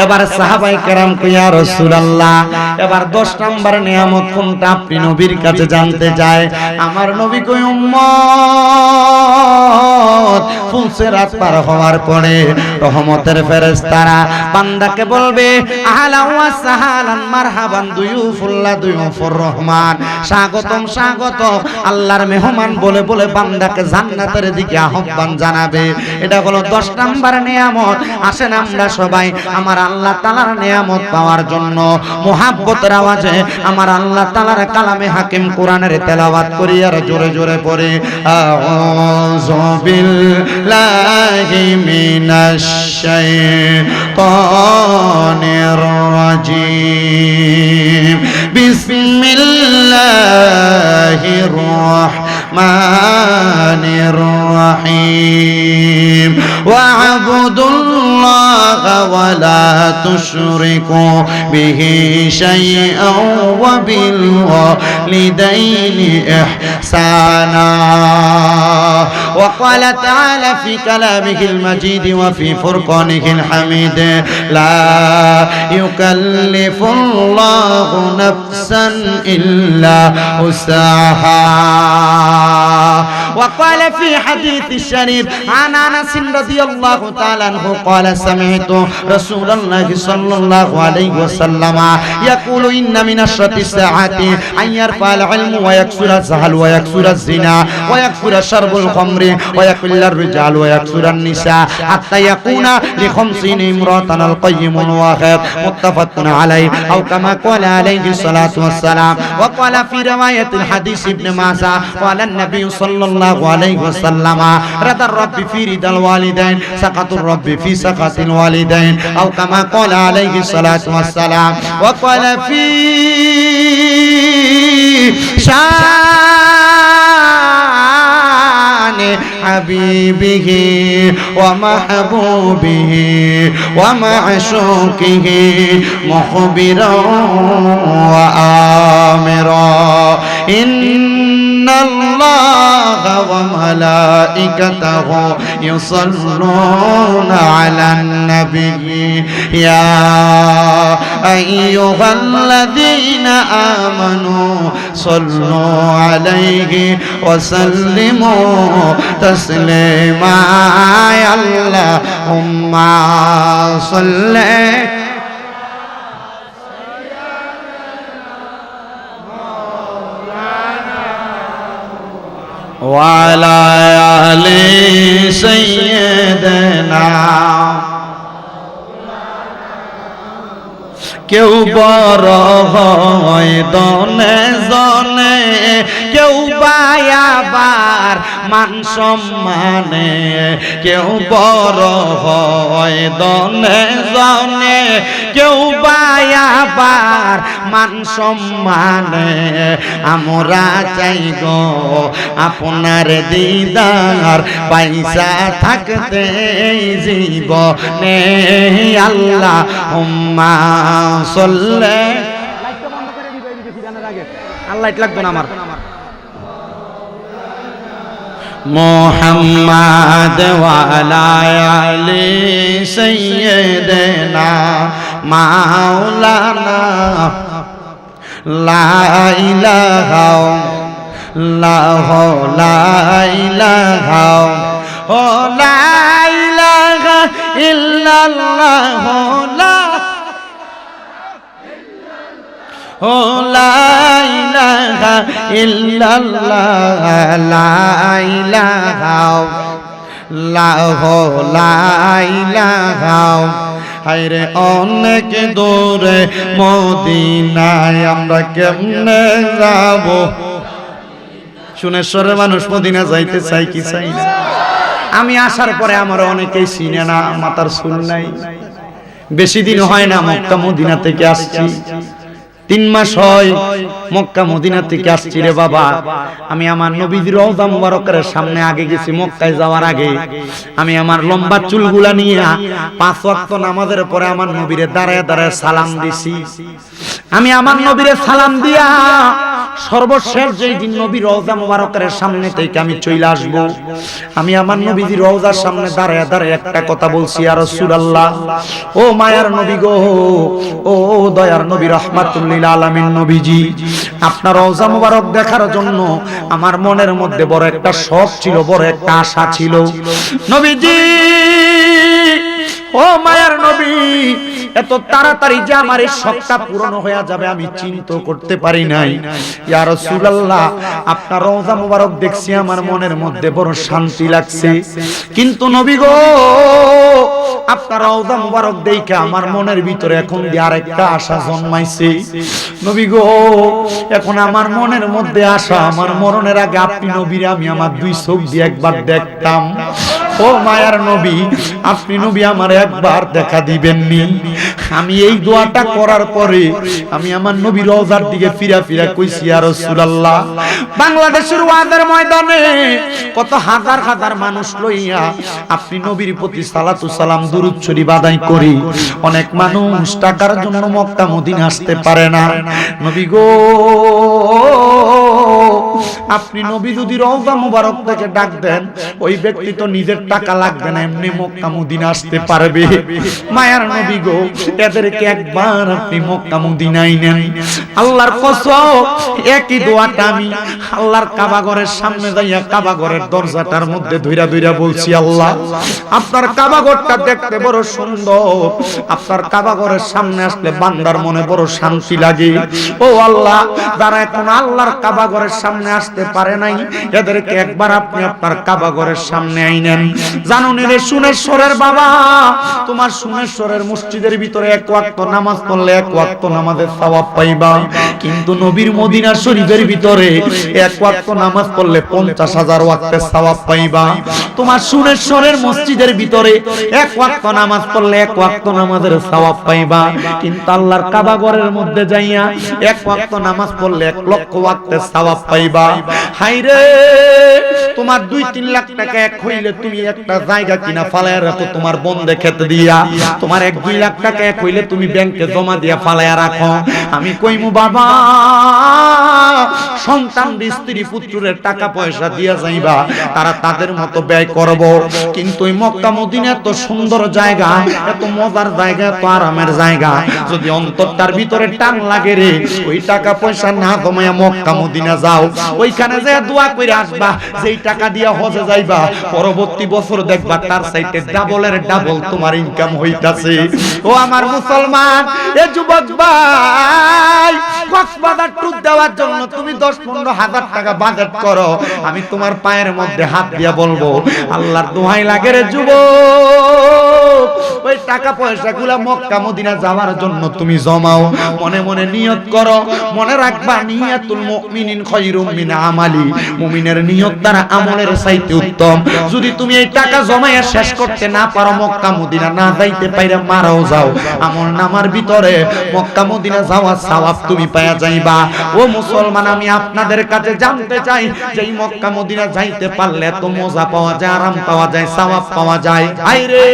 এবার সাহাবায়ে কেরাম কই ইয়া রাসূলুল্লাহ এবার 10 নাম্বার নিয়ামত কোনটা আপনি নবীর কাছে জানতে চায় আমার নবী কই উম্মত ফুলসিরাত পার হওয়ার পরে রহমতের ফেরেশতারা বান্দাকে বলবে আহলা ওয়া সাহালান মারহাবান দুয়ুফুল্লাহ দুয়ুফুর রহমান স্বাগতম স্বাগতম আল্লাহর মেহমান বলে বলে বান্দাকে জান্নাতের দিকে আহ্বান জানাবে এটা হলো 10 নাম্বার নিয়ামত আসেন আমরা সবাই আমার আল্লাহ তাআলার নিয়ামত পাওয়ার জন্য মুহাব্বতের আওয়াজে আমার আল্লাহ তাআলার কালামে হাকিম কোরআনের তেলাওয়াত করি আর জোরে জোরে পড়ে আউযু বিল্লাহি মিনাশ শাইতানির রাজীম বিসমিল্লাহির রাহমানির রাহিম ওয়া'বুদুল্লাহ ولا تشركوا به شيئا وبالوالدين إحسانا وقال تعالى في كلامه المجيد وفي فرقانه الحميد لا يكلف الله نفسا إلا وسعها وقال في حديث الشريف عن أنس رضي الله تعالى عنه قال سمعت رسول الله صلى الله عليه وسلم يقول إن من أشرط الساعات أن يرفع العلم ويكثر الجهل ويكثر الزنا ويكثر شرب الخمر ويقل الرجال ويكثر النساء حتى يكون ل50 امرأة القيم الواحد متفق عليه أو كما قال عليه الصلاة والسلام وقال في رواية الحديث ابن ماجه قال النبي صلى الله عليه وسلم رضا الرب في رضا الوالدين سخط الرب في سخط الوالدين أو كما قال عليه الصلاة والسلام وقال في شان حبيبه ومحبوبه ومعشوقه مخبرا وآمرا إن الله وملائكته يصلون على النبي يا أيها الذين آمنوا صلوا عليه وسلموا تسليما يا اللهم صل وعلى آل سيدنا কেউ বড় হয় দনে জনে কেউ বায়াবার মান সম্মানে কেউ বড় হয় দনে জনে কেউ বায়াবার মান সম্মানে আমরা চাই গো আপনার দিদার পয়সা থাকতে জীবনে আল্লাহ হুম্মা সল্লে লাইটটা বন্ধ করে দিবে এই দিকে গানের আগে আর লাইট লাগবে না আমার মুহাম্মদ ওয়া আলা আলি সাইয়্যিদিনা মাওলানা লা ইলাহা লা ইলাহা ও লা ইলাহা ইল্লাল্লাহ ও লা ইলাহা ইল্লাল্লাহ লা ইলাহা লা ইলাহা হায়রে অনেক দূরে মদিনায় আমরা কেমনে যাব সুনেশ্বরের মানুষ মদিনা যাইতে চাই কি চাই না আমি আসার পরে আমার অনেকেই চিনে না মাথার চুল নাই বেশি দিন হয় না মক্কা মদিনা থেকে আসছি 3 মাস হয় মক্কা মদিনা থেকে আসছি রে বাবা আমি আমার নবীর রওজা মুবারকের সামনে আগে গেছি মক্কায় যাওয়ার আগে আমি আমার লম্বা চুলগুলা নিয়ে 5 ওয়াক্ত নামাজের পরে আমার নবীরে দাঁড়ায় দাঁড়ায় সালাম দিছি আমি আমার নবীরে সালাম দিয়া সর্বশেষ যেই দিন নবীর রওজা মুবারকের সামনে থেকে আমি চলে আসব আমি আমার নবীর রওজার সামনে দাঁড়ায় দাঁড়ায় একটা কথা বলছি ইয়া রাসূলুল্লাহ ও মায়ার নবী গো ও দয়ার নবী রাহমাতুল লিল আলামিন নবীজি আপনার রওজা মুবারক দেখার জন্য আমার মনের মধ্যে বড় একটা শখ ছিল বড় একটা আশা ছিল নবীজি ও মায়ার নবী এত তাড়াতাড়ি যে আমার এই শখটা পূরণ হয়ে যাবে আমি চিন্তা করতে পারি নাই ইয়া রাসূলুল্লাহ আপনার রওজা মুবারক দেখছি আমার মনের মধ্যে বড় শান্তি লাগছে কিন্তু নবী গো আপনার রওজা মুবারক দেখে আমার মনের ভিতরে এখন দিয়ে আরেকটা আশা জন্মাইছে নবী গো এখন আমার মনের মধ্যে আশা আমার মরণের আগে আপনি নবীর আমি আমার 2 চোখ দিয়ে একবার দেখতাম ও মায়ার নবী আপনি নবী আমার একবার দেখা দিবেন নি আমি এই দোয়াটা করার পরে আমি আমার নবী রওজার দিকে ফিরা ফিরা কইছি ইয়া রাসূলুল্লাহ বাংলাদেশের ওয়াজের ময়দানে কত হাজার হাজার মানুষ লইয়া আপনি নবীর প্রতি সালাতু সালাম দুরূদ শরীফ আদায় করি অনেক মানুষ টাকার জন্য মক্কা মদিনা আসতে পারে না নবী গো আপনি নবী যদি রওজা মুবারক থেকে ডাক দেন ওই ব্যক্তি তো নিজের টাকা লাগবে না এমনি মক্কা মদিনা আসতে পারবে মায়ার নবী গো এদেরকে একবার আপনি মক্কা মদিনায় নেন আল্লাহর কসম একই দোয়াটা আমি আল্লাহর কাবা ঘরের সামনে যাইয়া কাবা ঘরের দরজাটার মধ্যে ধইরা ধইরা বলছি আল্লাহ আপনার কাবা ঘরটা দেখতে বড় সুন্দর আপনার কাবা ঘরের সামনে আসলে বান্দার মনে বড় শান্তি লাগে ও আল্লাহ যারা এখন আল্লাহর কাবা ঘরের সামনে আসতে পারে নাই এদেরকে একবার আপনি আপনার কাবা ঘরের সামনে আইনেন জানুন রে সুনেশ্বরের বাবা তোমার সুনেশ্বরের মসজিদের ভিতরে 1 ওয়াক্ত নামাজ পড়লে 1 ওয়াক্ত নামাজের সওয়াব পাইবা কিন্তু নবীর মদিনা শরীফের ভিতরে 1 ওয়াক্ত নামাজ পড়লে 50,000 ওয়াক্তের সওয়াব পাইবা তোমার সুনেশ্বরের মসজিদের ভিতরে 1 ওয়াক্ত নামাজ পড়লে 1 ওয়াক্ত নামাজের সওয়াব পাইবা কিন্তু আল্লাহর কাবা ঘরের মধ্যে যাইয়া 1 ওয়াক্ত নামাজ পড়লে 1 লক্ষ ওয়াক্তের সওয়াব পাইবা হায়রে তোমার 2-3 লাখ টাকা এক হইলে তুমি একটা জায়গা কিনা ফালায়া রাখো তোমার বন্ধে খেতে দিয়া তোমার 1-2 লাখ টাকা এক হইলে তুমি ব্যাংকে জমা দিয়া ফালায়া রাখো আমি কইমু বাবা সন্তান স্ত্রী পুত্রের টাকা পয়সা দিয়া যাইবা তারা তাদের মতো ব্যয় করব কিন্তু এই মক্কা মদিনা এত সুন্দর জায়গা এত মজার জায়গা এত আরামের জায়গা যদি অন্তরটার ভিতরে টান লাগে রে ওই টাকা পয়সা না জমায়া মক্কা মদিনা যাও ওইখানে যে দোয়া কইরা আসবা যেই টাকা দিয়া হজে যাইবা পরবর্তী বছর দেখবা তার চাইতে ডাবলের ডাবল তোমার ইনকাম হইতাছে ও আমার মুসলমান এ যুবক ভাই কক্সবাজার ট্যুর দেওয়ার জন্য তুমি 10-15 হাজার টাকা বাজেট করো আমি তোমার পায়ের মধ্যে হাত দিয়া বলবো আল্লাহর দোহাই লাগে রে যুবক ওই টাকা পয়সাগুলো মক্কা মদিনা যাওয়ার জন্য তুমি জমাও মনে মনে নিয়ত করো মনে রাখবা নিয়াতুল মুমিনিন খায়রুম মিন আমালি মুমিনের নিয়ত দ্বারা আমলের চাইতে উত্তম যদি তুমি এই টাকা জমায়া শেষ করতে না পারো মক্কা মদিনা না যাইতে পাইরা মারাও যাও আমল নামার ভিতরে মক্কা মদিনা যাওয়ার সওয়াব তুমি পায়া যাইবা ও মুসলমান আমি আপনাদের কাছে জানতে চাই যে এই মক্কা মদিনা যাইতে পারলে এত মজা পাওয়া যায় আরাম পাওয়া যায় সওয়াব পাওয়া যায় হায়রে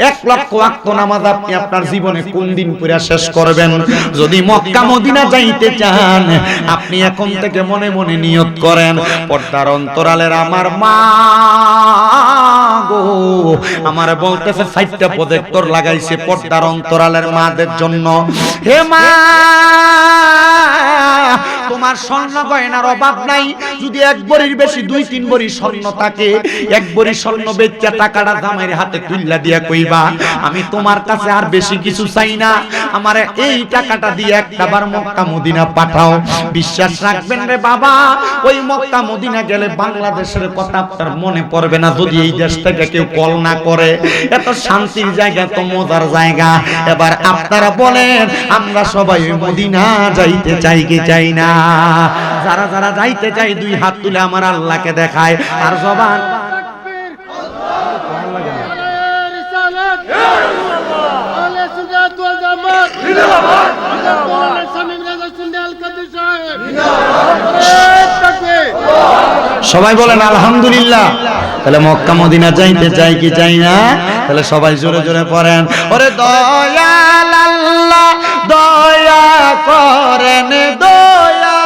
1 লক্ষ ওয়াক্ত নামাজ আপনি আপনার জীবনে কোন দিন পড়া শেষ করবেন যদি মক্কা মদিনা যাইতে চান আপনি এখন থেকে মনে মনে নিয়ত করেন পর্দার অন্তরালের আমার মা গো আমার বলতেছে 4টা প্রজেক্টর লাগাইছে পর্দার অন্তরালের মাদের জন্য হে মা তোমার তোমার স্বর্ণ গয়নার অভাব নাই, যদি এক ভরির বেশি 2-3 ভরি স্বর্ণ থাকে, এক ভরি স্বর্ণ বেচা টাকাটা জামাইয়ের হাতে তুইলা দিয়া কইবা আমি তোমার কাছে আর বেশি কিছু চাই না, আমারে এই টাকাটা দিয়ে একটাবার মক্কা মদিনা পাঠাও। বিশ্বাস রাখবেন রে বাবা, ওই মক্কা মদিনা গেলে বাংলাদেশের কথা আপনার মনে পড়বে না যদি এই দেশ থেকে কেউ কল না করে। এত শান্তির জায়গা, তো মজার জায়গা। এবার আপনারা বলেন আমরা সবাই ওই মদিনা যাইতে চাই কি চাই না? যারা যারা যাইতে চাই 2 হাত তুলে আমার আল্লাহকে দেখায় আর জবান সবাই বলেন আলহামদুলিল্লাহ। তাহলে মক্কা মদিনা যাইতে চাই কি চাই না? তাহলে সবাই জোরে জোরে পড়েন, ওরে দয়াল আল্লাহ দয়া করেন, দয়া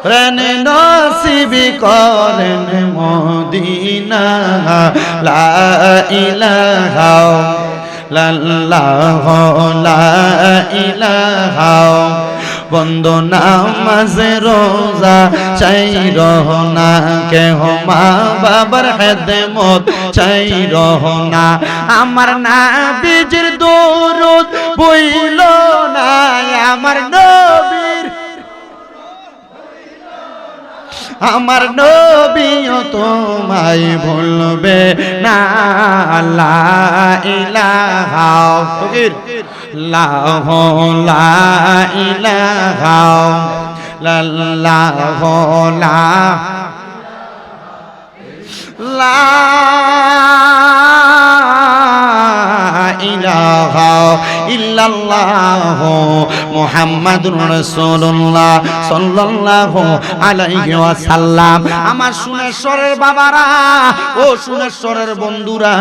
প্রাণ নসিব করেন মদিনা। লা ইলাহা ইল্লাল্লাহ লা ইলাহা। বন্ধু নামাজ রোজা চাই রহনা, কেহ মা বাবার খেদমত চাই রহনা। আমার নবীর দরুদ বইল না, আমার নবীর আমার নবীও তোমায় ভুলবে না। লা ইলাহা ইল্লাল্লাহ লা ইলাহা ইল্লাল্লাহ লা ইলাহা ইল্লাল্লাহ মুহাম্মাদুর রাসূলুল্লাহ সাল্লাল্লাহু আলাইহি ওয়াসাল্লাম। আমার সুনেশ্বরের বাবারা, ও সুনেশ্বরের বন্ধুরা,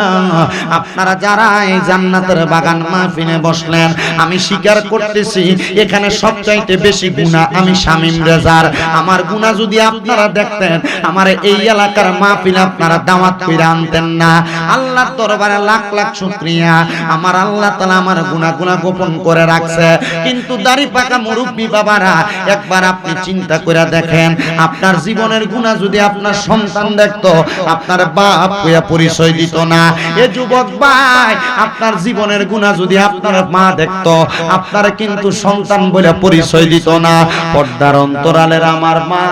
আপনারা যারা এই জান্নাতের বাগান মাহফিলে বসলেন, আমি স্বীকার করতেছি এখানে সবচাইতে বেশি গুনাহ আমি শামীম রেজার। আমার গুনাহ যদি আপনারা দেখতেন, আমার এই এলাকার মাহফিলে আপনারা দাওয়াত কইরা আনতেন না। আল্লাহর দরবারে লাখ লাখ শুকরিয়া, আমার আল্লাহ তাআলা আমার গুনাহগুলো গোপন করে রাখছে। কিন্তু দাড়ি পাকা মুরব্বি বাবারা, একবার আপনি চিন্তা করে দেখেন, আপনার জীবনের গুনাহ যদি আপনার সন্তান দেখতো, আপনার বাপ কইয়া পরিচয় দিত না। এ যুবক ভাই, আপনার জীবনের গুনাহ যদি আপনার মা দেখতো, আপনার কিন্তু সন্তান বলে পরিচয় দিত না। পর্দার অন্তরালের আমার মা,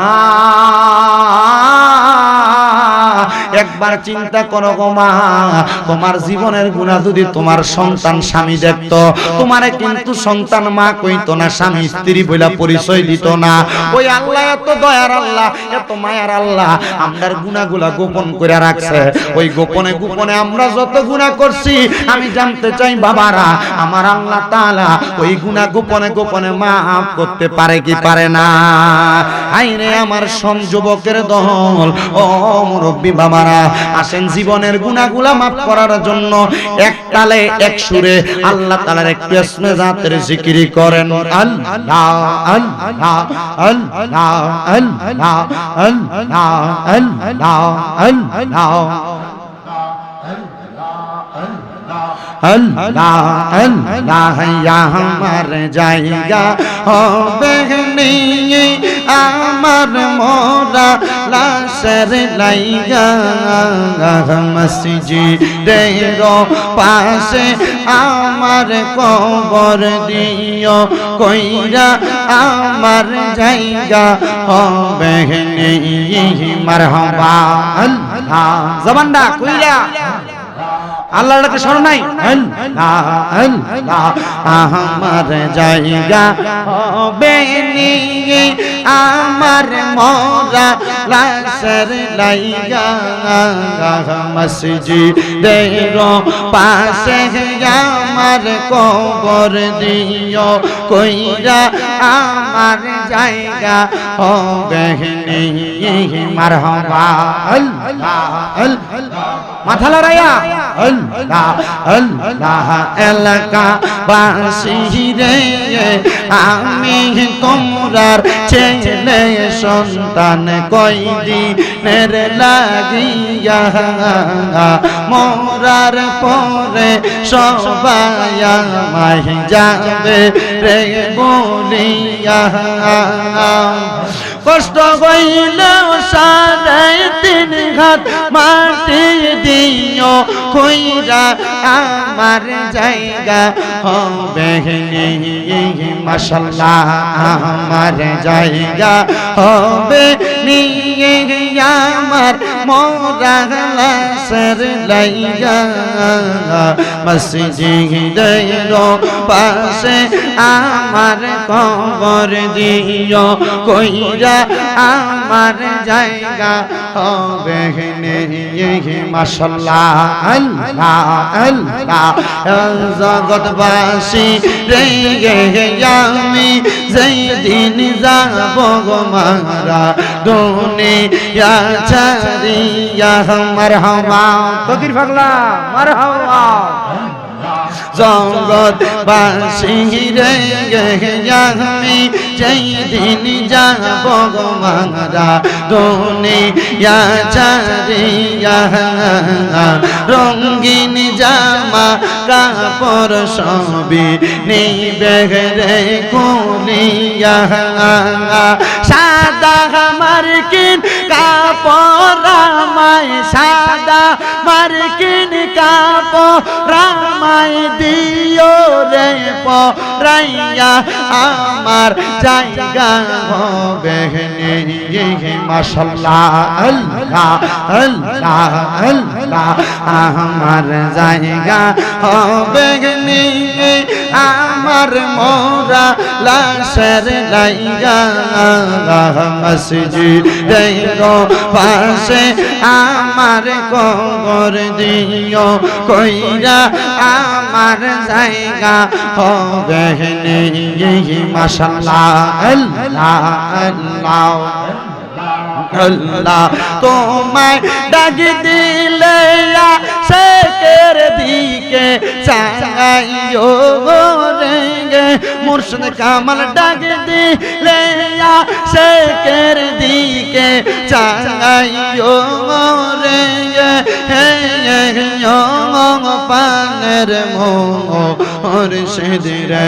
একবার চিন্তা করো গো মা, তোমার জীবনের গুনাহ যদি তোমার সন্তান স্বামী দেখতো, তোমারে কিন্তু সন্তান মা কইতো না, স্বামী স্ত্রী বলে পরিচয় দিত না। ওই আল্লাহ এত দয়ার আল্লাহ, এত মায়ার আল্লাহ, আমরার গুনাহগুলা গোপন করে রাখছে। ওই গোপনে গোপনে আমরা যত গুনাহ করছি, আমি জানতে চাই বাবারা, আমার আল্লাহ তাআলা ওই গুনাহ গোপনে গোপনে মাফ করতে পারে কি পারে না? হায়রে আমার যুবকের দল, ও মুরব্বি বাবারা, আসেন জীবনের গুনাহগুলা মাফ করার জন্য এক তালে এক সুরে আল্লাহ তাআলার একটু ইসমে জাতের জিকির করেন। আল্লাহ আল্লাহ আল্লাহ আল্লাহ আল্লাহ আল্লাহ আল্লাহ আল্লাহ আল্লাহ। আমার জায়গা হবে নিয়ে আমার মোরা লাশের লাইগা, মসজিদের পাশে আমার কবর দিও কইরা, আমার জায়গা হবে নিয়ে মারহাবা। আল্লাহ জবানটা কইরা আল্লাহর ডাকে শরণ নাই। আমার জায়গা হবে নিয়ে আমার মোরা লাশের লাইগা, মসজিদের পাশে আমার কবর দিও কইরা, আমার জায়গা হবে মারহাবা আল্লাহ আল্লাহ মাথা লড়াইয়া আল্লাহ আল্লাহ এলাকা বাসী রে আমি তোমরার ছেলে সন্তান কয়দিনের লাগিয়া মরার পরে সবাই আমায় যাবে রে বলিয়া কষ্ট হইলেও 3.5 হাত মাটি দিও কইরা আমার জায়গা হবে মাশাআল্লাহ আমার জায়গা হবে নিয়ে আমার মোরা লাশের লাইগা মসজিদের পাশে আমার কবর দিও কইরা আমার জায়গা হবে মাশাআল্লাহ আল্লাহ আল্লাহ জগৎবাসী রে আমি যেই দিন যাব গো মারা দুনিয়া ছাড়িয়া মারহাবা ফকির পাগলা মারহাবা জগৎবাসী রে আমি যেই দিন যাব গো মারা দুনিয়া ছাড়িয়া রঙিন জামা কাপড় সবই নিবে রে খুলিয়া সাদা মার্কিন কাপড় আমায় সাদা মার্কিন কাপড় আমায় দিও রে পরাইয়া আমার জায়গা হবে মাশাআল্লাহ আল্লাহ আল্লাহ আল্লাহ আমার জায়গা হবে আমার মোরা লাশের লাইগা মসজিদের পাশে আমার কবর দিও কইরা আমার জায়গা হবে মাশাআল্লাহ আল্লাহ আল্লাহ আল্লাহ তোমায় ডাক দিলে শেখের দিকে চাইও রে মুর্শিদ কামাল ডাক দিলে শেখের দিকে চাইও রে পানের মুর্শিদ রে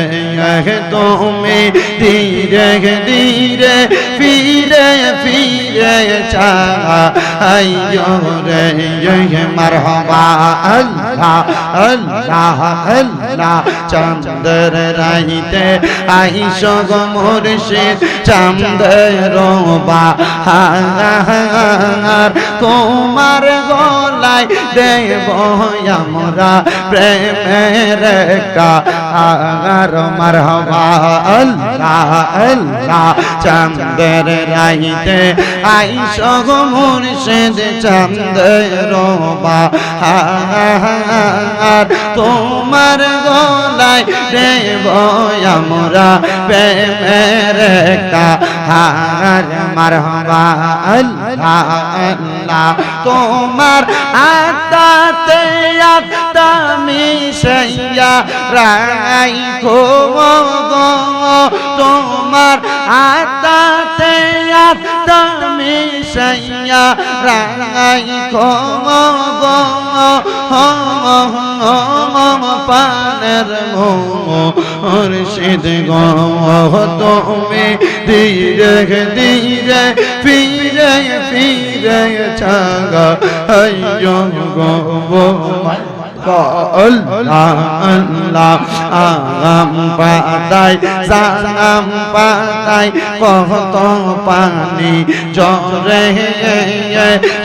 তুমি ধীরে ধীরে ফিরে ফিরে চাইও রে মারহাবা আল্লাহ আল্লাহ আল্লাহ চন্দ্র রাইতে আইসো গো মুর্শিদ চন্দ্র বাহার তোমার গলায় দেব আমরা প্রেমের কার মারহাবা আল্লাহ আল্লাহ চন্দ্র রাইতে আইসো গো মুর্শিদ চন্দ্র বাহার তোমার গলায় দেব আমরা প্রেমের কার মারহাবা আল্লাহ আল্লাহ তোমার আত্মাতে আত্মা মিশাইয়া রাখো গো তোমার আত্মাতে আত্মা মিশাইয়া রাখো গো পানের মুর্শিদ গো তুমি ধীরে ধীরে ফিরে ফিরে চাগা আইয়ো গো আল্লাহ আল্লাহ আম পাতাই জাম পাতাই কত পানি জরে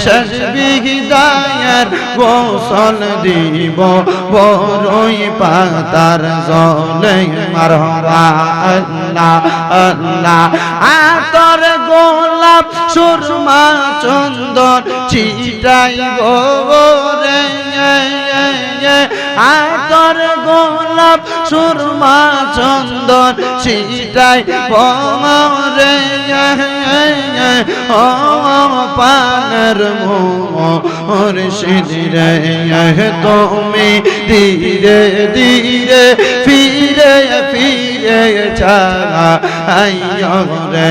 শেষ বিদায়ের গোসল দিব বড়ই পাতার জলে মারহাবা আল্লাহ আল্লাহ আতর গোলাপ সুরমা চন্দন ছিটাই গো রে আতর গোলাপ সুরমা চন্দন সিটাই পরে ও পানের মোর সিদিরে তুমি ধীরে ধীরে ফিরে ফিরে চাইও রে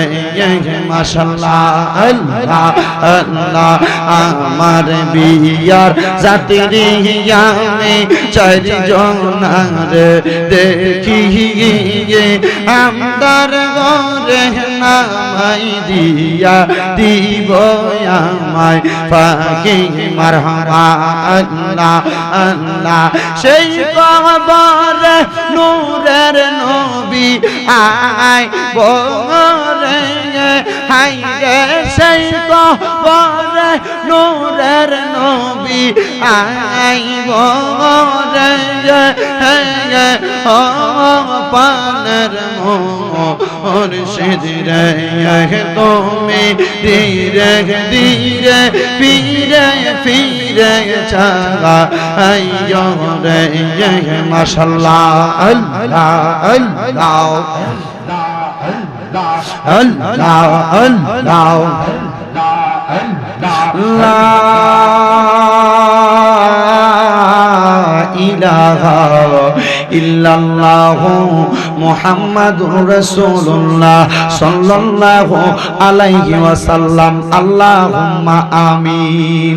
মাশাআল্লাহ আল্লাহ আল্লাহ আমার বিয়ার জাতিরি আমি চারজনার দেখি আমদার গরে নামাই দিয়া দিব আমায় পাখি মারহামা আল্লাহ আল্লাহ সেই কবরে নূরের নবী আয় বরে হাই রে সেই কবরে নূরের নবী আয় বরে ও পানের মোর সিদিরে তুমি ধীরে ধীরে ফিরে ফিরে চাইও রে মাশাআল্লাহ আল্লাহ আল্লাহ আল্লাহ আল্লাহ লা ইলাহা ইল্লাল্লাহু মুহাম্মাদুর রাসূলুল্লাহ সাল্লাল্লাহু আলাইহি ওয়াসাল্লাম আল্লাহুম্মা আমিন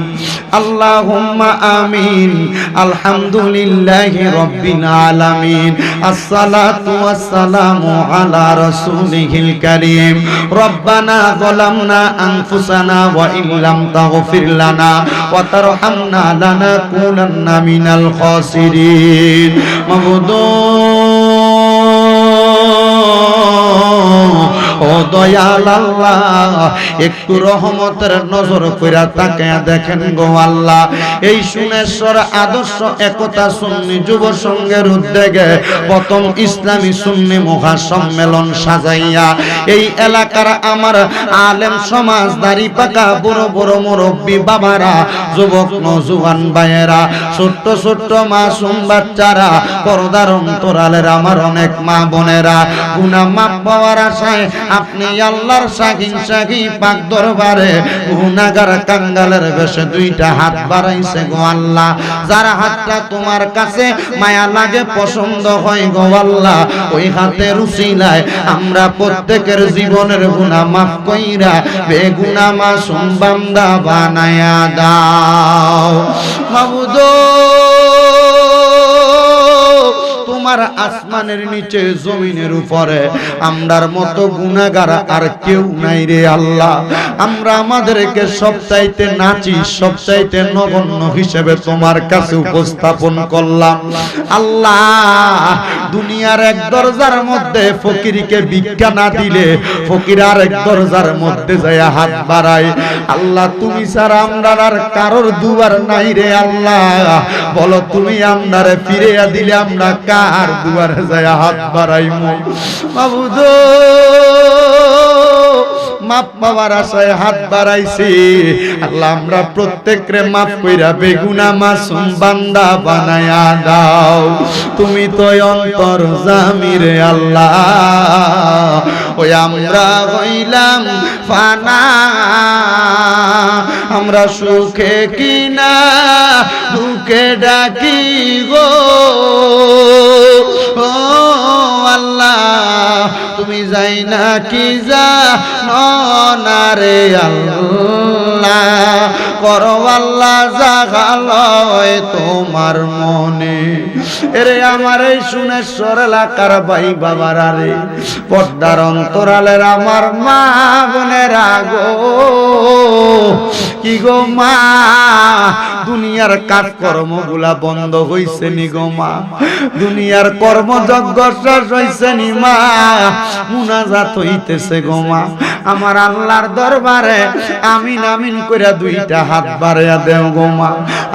আল্লাহুম্মা আমিন আলহামদুলিল্লাহি রাব্বিল আলামিন আসসালাতু ওয়াসসালামু আলা রাসূলিহিল কারীম রব্বানা যালামনা আনফুসানা ওয়া ইল্লাম তাগফির লানা ওয়া তারহামনা লানাকুনান্না মিনাল খাসিরিন মাবুদ ও দয়াল আল্লাহ একটু রহমতের নজর কইরা তাকায়া দেখেন গো আল্লাহ এই সুনেশ্বর আদর্শ একতা সুন্নি যুব সংঘের উদ্যোগে প্রথম ইসলামী সুন্নি মহাসম্মেলন সাজাইয়া এই এলাকার আমার আলেম সমাজ দাড়ি পাকা বড় বড় মুরব্বী বাবারা যুবক নওজোয়ান ভাইয়েরা ছোট্ট ছোট্ট মাসুম বাচ্চারা পর্দার অন্তরালের আমার অনেক মা বোনেরা গুনাহ মাফ পাওয়ার আশায় আপনি আল্লাহর শাহিন শাহী পাক দরবারে গুনাহগার কাঙ্গালের বেশে দুইটা হাত বাড়াইছে গো আল্লাহ যার হাতটা তোমার কাছে মায়া লাগে পছন্দ হয় গো আল্লাহ ওই হাতের উসিলায় আমরা প্রত্যেকের জীবনের গুনাহ মাফ কইরা বেগুনাহ মাসুম বান্দা বানায়া দাও মাবুদ তোমার আসমানের নিচে জমিনের উপরে আমরার মতো গুনাহগার আর কেউ নাই রে আল্লাহ আমরা আমাদেরকে সবচাইতে নাচি সবচাইতে নগণ্য হিসেবে তোমার কাছে উপস্থাপন করলাম আল্লাহ দুনিয়ার এক দরজার মধ্যে ফকিরকে ভিক্ষা না দিলে ফকির আর এক দরজার মধ্যে যায় হাত বাড়ায় আল্লাহ তুমি ছাড়া আমরার আর কারোর দুয়ার নাই রে আল্লাহ বলো তুমি আমরারে ফিরিয়ে দিলে আমরা কার দুয়ারে যায় হাত বাড়াইমু মাবুদ মাপ পাওয়ার আশায় হাত বাড়াইছি আল্লাহ আমরা প্রত্যেকরে মাফ কইরা বেগুনাহ মাসুম বান্দা বানায়া দাও তুমি তো অন্তর্যামী রে আল্লাহ ওই আমরা হইলাম ফানা আমরা সুখে কিনা দুঃখে ডাকি গো ও আল্লাহ তুমি যাই না কি যা না রে আল্লাহ করো আল্লাহ জাগালয় তোমার মনে এরে আমার এই সুনেশ্বর এলাকার ভাই বাবারা রে পর্দার অন্তরালের আমার মা বোনেরা গো কি গো মা দুনিয়ার কাজকর্মগুলা বন্ধ হইছে নি গো মা দুনিয়ার কর্মযজ্ঞ শেষ হইছে নি মা মুনাজাত হইতেছে গো মা আমার আল্লাহর দরবারে আমিন আমিন কইরা দুইটা হাত বাড়াইয়া দেও গো মা।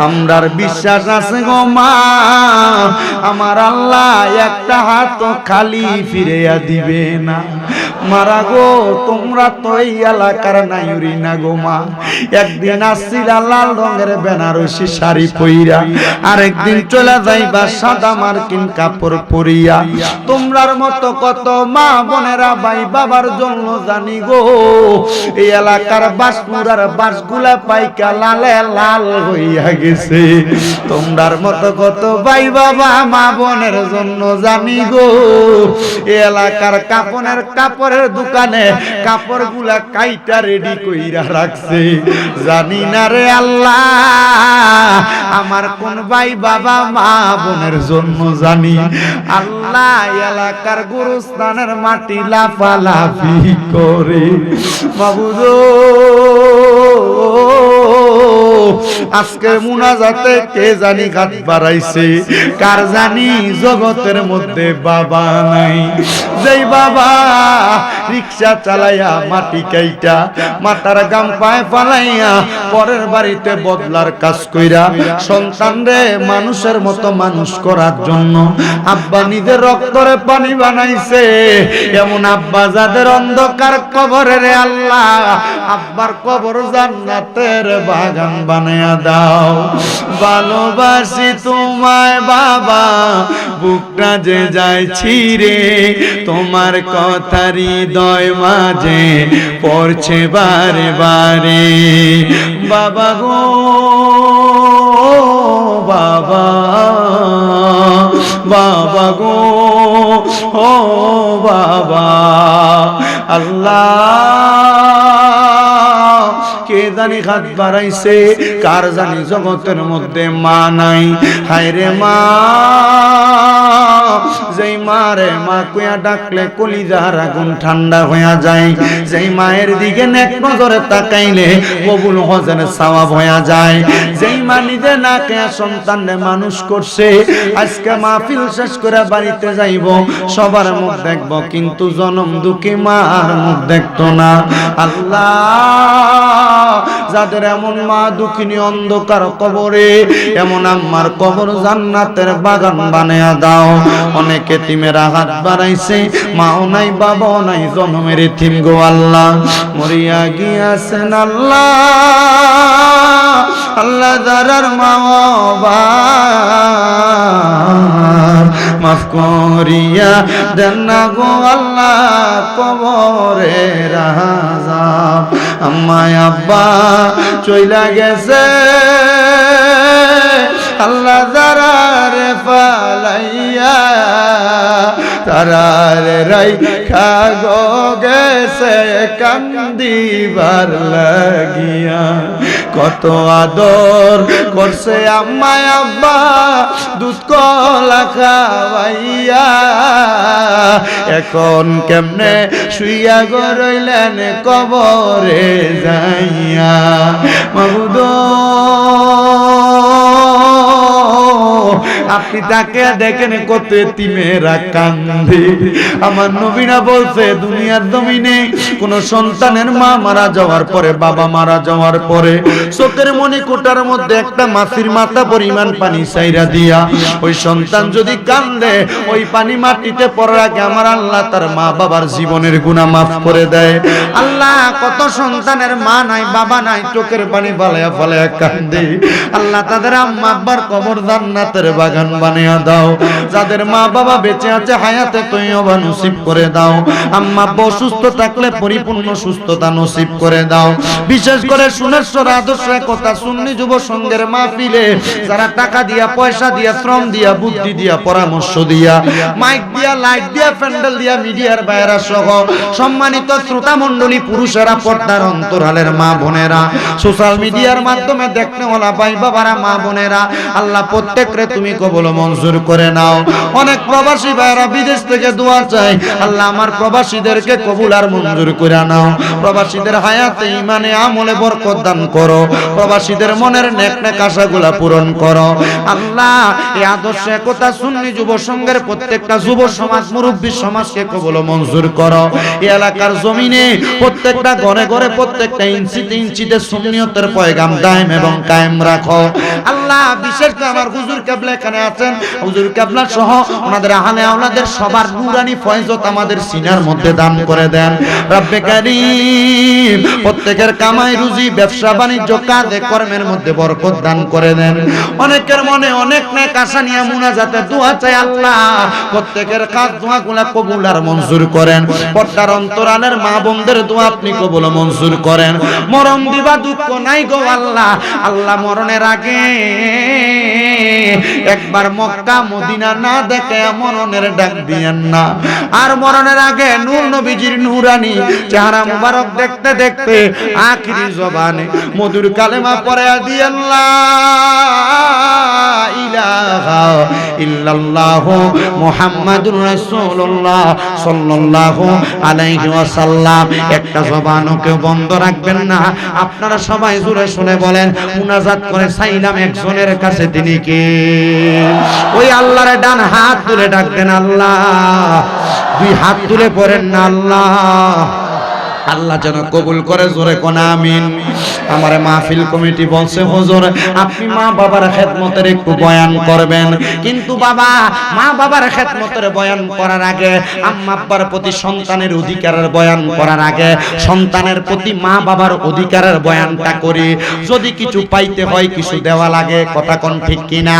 আমরার বিশ্বাস আছে গো মা, আমার আল্লাহ একটা হাত খালি ফিরাইয়া দিবে না। মারা গো তোমরা তো এই এলাকার নাইরি না গো মা। একদিন আসছিলা লাল রঙের বেনারসি শাড়ি পইরা, আরেকদিন চলে যাইবা সাদা মার্কিন কাপড় পরিয়া। তোমরার মতো কত মা বোনেরা ভাই বাবার জন্য জানি গো এই এলাকার বাসপুরার বাসগুলা পাইকা লালে লাল হইয়া গেছে। তোমরার মতো কত ভাই বাবা মা বোনের জন্য জানি গো এই এলাকার কাপড়ের দোকানে কাপড়গুলা কাইটা রেডি কইরা রাখছে। জানি না রে আল্লাহ আমার কোন ভাই বাবা মা বোনের জন্য জানি। আল্লাহ এলাকার গুরুস্থানের মাটি লাফালাফি করে মাবুদ আজকে মুনাজাতে কে জানি ঘাট বাড়াইছে, কার জানি জগতের মধ্যে বাবা নাই। যেই বাবা রিক্সা চালাইয়া মাটি কাইটা মাথার গাম পায়ে ফালাইয়া পরের বাড়িতে বদলার কাজ কইরা সন্তান রে মানুষের মতো মানুষ করার জন্য আব্বা নিজের রক্তরে পানি বানাইছে, এমন আব্বা যাদের অন্ধকার কবরে রে আল্লাহ আব্বার কবর জান্নাতের বাগান বানায়া দাও। ভালোবাসি তোমায় বাবা বুকটা যে যায় ছিঁড়ে, তোমার কথা হৃদয় মাঝে পড়ছে বারে বারে। বাবা গো বাবা, বাবা গো ও বাবা, আল্লাহ কে জানি হাত বাড়াইছে, কার জানি জগতের মধ্যে মা নাই। হায় রে মা, যেই মারে মা কুয়া ডাকলে কলিজার আগুন ঠান্ডা হইয়া যায়, যেই মায়ের দিকে নেক নজরে তাকাইলে কবুল হজের সওয়াব হইয়া যায়, যেই মা নিজে না কে সন্তানরে মানুষ করছে, আজকে মাহফিল শেষ করে বাড়িতে যাইব সবার মুখ দেখব কিন্তু জনম দুঃখী মার মুখ দেখতো না। আল্লাহ যাদের এমন মা দুঃখিনী অন্ধকার কবরে, এমন আম্মার কবর জান্নাতের বাগান বানায়া দাও। অনেক এতিমেরা হাত বাড়াইছে, মাও নাই বাবাও নাই, জন্মের এতিম গো আল্লাহ মরিয়া গিয়াছেন আল্লাহ। আল্লাহ যারার মা বাবা মাফ করিয়া দেন না গো আল্লাহ কবরে আযাব। আম্মায় আব্বা চইলা গেছে আল্লাহ যারারে ফালাইয়া, তারারে রাইখা গো গেছে কান্দিবার লাগিয়া। কত আদর করছে আম্মায় আব্বা দুধ কলা খাওয়াইয়া, এখন কেমনে শুইয়া গো রইলেন কবরে যাইয়া। মাবুদ আপনি তাকে দেখেন কত এতিমেরা কান্দে। আমার নবীরা বলছে দুনিয়ার জমিনে কোন সন্তানের মা মারা যাওয়ার পরে, বাবা মারা যাওয়ার পরে চোখের মনি কোটার মধ্যে একটা মাছির মাথা পরিমাণ পানি চাইরা দিয়া ওই সন্তান যদি কান্দে, ওই পানি মাটিতে পড়ার আগে আমার আল্লাহ তার মা বাবার জীবনের গুনাহ মাফ করে দেয়। আল্লাহ কত সন্তানের মা নাই বাবা নাই, চোখের পানি ফালায়া ফালায়া কান্দে, আল্লাহ তাদের আম্মা আব্বার কবর জান্নাতের বাগান বানিয়ে দাও। যাদের মা বাবা বেঁচে আছে হায়াতে তৈয়বা নসিব করে দাও। আম্মা আব্বা অসুস্থ থাকলে পরিপূর্ণ সুস্থতা নসিব করে দাও। বিশেষ করে সুনেশ্বর আদর্শ কথা সুন্নি যুব সংঘের মাহফিলে যারা টাকা দিয়া পয়সা দিয়া শ্রম দিয়া বুদ্ধি দিয়া পরামর্শ দিয়া মাইক দিয়া লাইট দিয়া প্যান্ডেল দিয়া মিডিয়ার বাইরা সহ সম্মানিত শ্রোতা মণ্ডলী পুরুষেরা পর্দার অন্তরালের মা বোনেরা সোশ্যাল মিডিয়ার মাধ্যমে দেখতে ওলা ভাই বাবারা মা বোনেরা, আল্লাহ প্রত্যেকরে তুমি কবুল মঞ্জুর করে নাও। অনেক প্রবাসী ভাইরা বিদেশ থেকে দোয়া চায়, আল্লাহ আমার প্রবাসীদেরকে কবুল আর মঞ্জুর করে নাও। প্রবাসীদের হায়াতে ইমানে আমলে বরকত দান করো, প্রবাসীদের মনের নেক নেক আশাগুলা পূরণ করো। আল্লাহ এই আদর্শ একতা সুন্নি যুব সংঘের প্রত্যেকটা যুব সমাজ মুরব্বী সমাজকে কবুল মঞ্জুর করো। এই এলাকার জমিনে প্রত্যেকটা ঘরে ঘরে প্রত্যেকটা ইঞ্চিতে ইঞ্চিতে সুন্নিয়তের পয়গাম দায়েম এবং কায়েম রাখো। আল্লাহ বিশেষ করে আমার হুজুর কেবলা এখানে আছেন, হুজুর কেবলা সহ ওনাদের আহলে আওলাদের সবার নূরানি ফয়জত আমাদের সিনার মধ্যে দান করে দেন রব্বে কারীম। প্রত্যেকের কামাই রুজি ব্যবসা বাণিজ্য কাজে কর্মের মধ্যে বরকত দান করে দেন। অনেকের মনে অনেক নেক আশা নিয়ে মুনাজাতে দোয়া চাই, আল্লাহ প্রত্যেকের কাজ দোয়াগুলা কবুল আর মঞ্জুর করেন। পর্দার অন্তরালের মা বোনদের দোয়া আপনি কবুল মঞ্জুর করেন। মরণ দিবা দুঃখ নাই গো আল্লাহ, আল্লাহ মরণের আগে একবার মক্কা মদিনা না দেখে মরণের ডাক দিয়েন না। আর মরণের আগে নূর নবীজির নূরানি চেহারা মুবারক দেখতে দেখতে আখিরি জবানে মধুর কালেমা পড়ে দিয়েন লা ইলাহা ইল্লাল্লাহু মুহাম্মাদুর রাসূলুল্লাহ সাল্লাল্লাহু আলাইহি ওয়াসাল্লাম। একটা জবানও কেউ বন্ধ রাখবেন না। আপনারা সবাই জোরে শুনে বলেন, মুনাজাত করে চাইলাম একজনের কাছে, তিনি কে? ওই আল্লাহর ডান হাত তুলে ডাকবেন আল্লাহ, দুই হাত তুলে পড়েন না আল্লাহ। আল্লাহ যেন কবুল করে, জোরে কোন আমিন। আমার মাহফিল কমিটি বলছে, হুজুর আপনি মা বাবার খেদমতের একটু বয়ান করবেন, কিন্তু বাবা মা বাবার খেদমতের বয়ান করার আগে, আম্মা আব্বার প্রতি সন্তানের অধিকারের বয়ান করার আগে সন্তানের প্রতি মা বাবার অধিকারের বয়ানটা করি। যদি কিছু পাইতে হয় কিছু দেওয়া লাগে, কথা কোন ঠিক কিনা?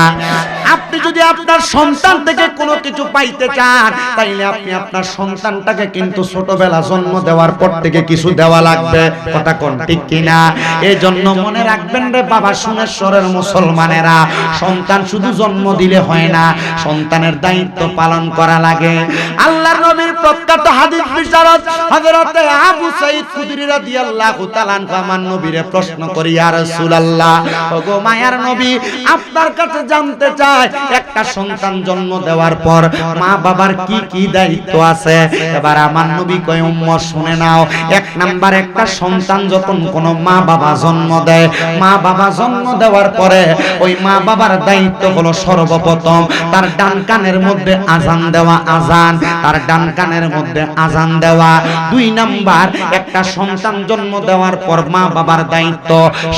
আপনি যদি আপনার সন্তান থেকে কোনো কিছু পাইতে চান, তাইলে আপনি আপনার সন্তানটাকে কিন্তু ছোটবেলা জন্ম দেওয়ার পর থেকে কিছু দেওয়া লাগবে, কথা কোন ঠিক কিনা? এই জন্য মনে রাখবেন রে বাবা, সুনেশ্বরের মুসলমানেরা, সন্তান শুধু জন্ম দিলে হয় না, সন্তানের দায়িত্ব পালন করা লাগে। আল্লাহর নবীর প্রখ্যাত হাদিস বিশারদ হযরত আবু সাঈদ খুদরি রাদিয়াল্লাহু তাআলা আমার নবীরে প্রশ্ন করি, ইয়া রাসূলুল্লাহ, ওগো মায়ার নবী, আপনার কাছে জানতে চাই, একটা সন্তান জন্ম দেওয়ার পর মা বাবার কি কি দায়িত্ব আছে? এবার আমার নবী কয়, উম্মত শুনে নাও। এক নাম্বার, একটা সন্তান যখন কোনো মা বাবা জন্ম দেয়, মা বাবা জন্ম দেওয়ার পরে ওই মা বাবার দায়িত্ব হলো সর্বপ্রথম তার ডান কানের মধ্যে আজান দেওয়া, আজান, তার ডান কানের মধ্যে আজান দেওয়া। দুই নাম্বার, একটা সন্তান জন্ম দেওয়ার পর মা বাবার দায়িত্ব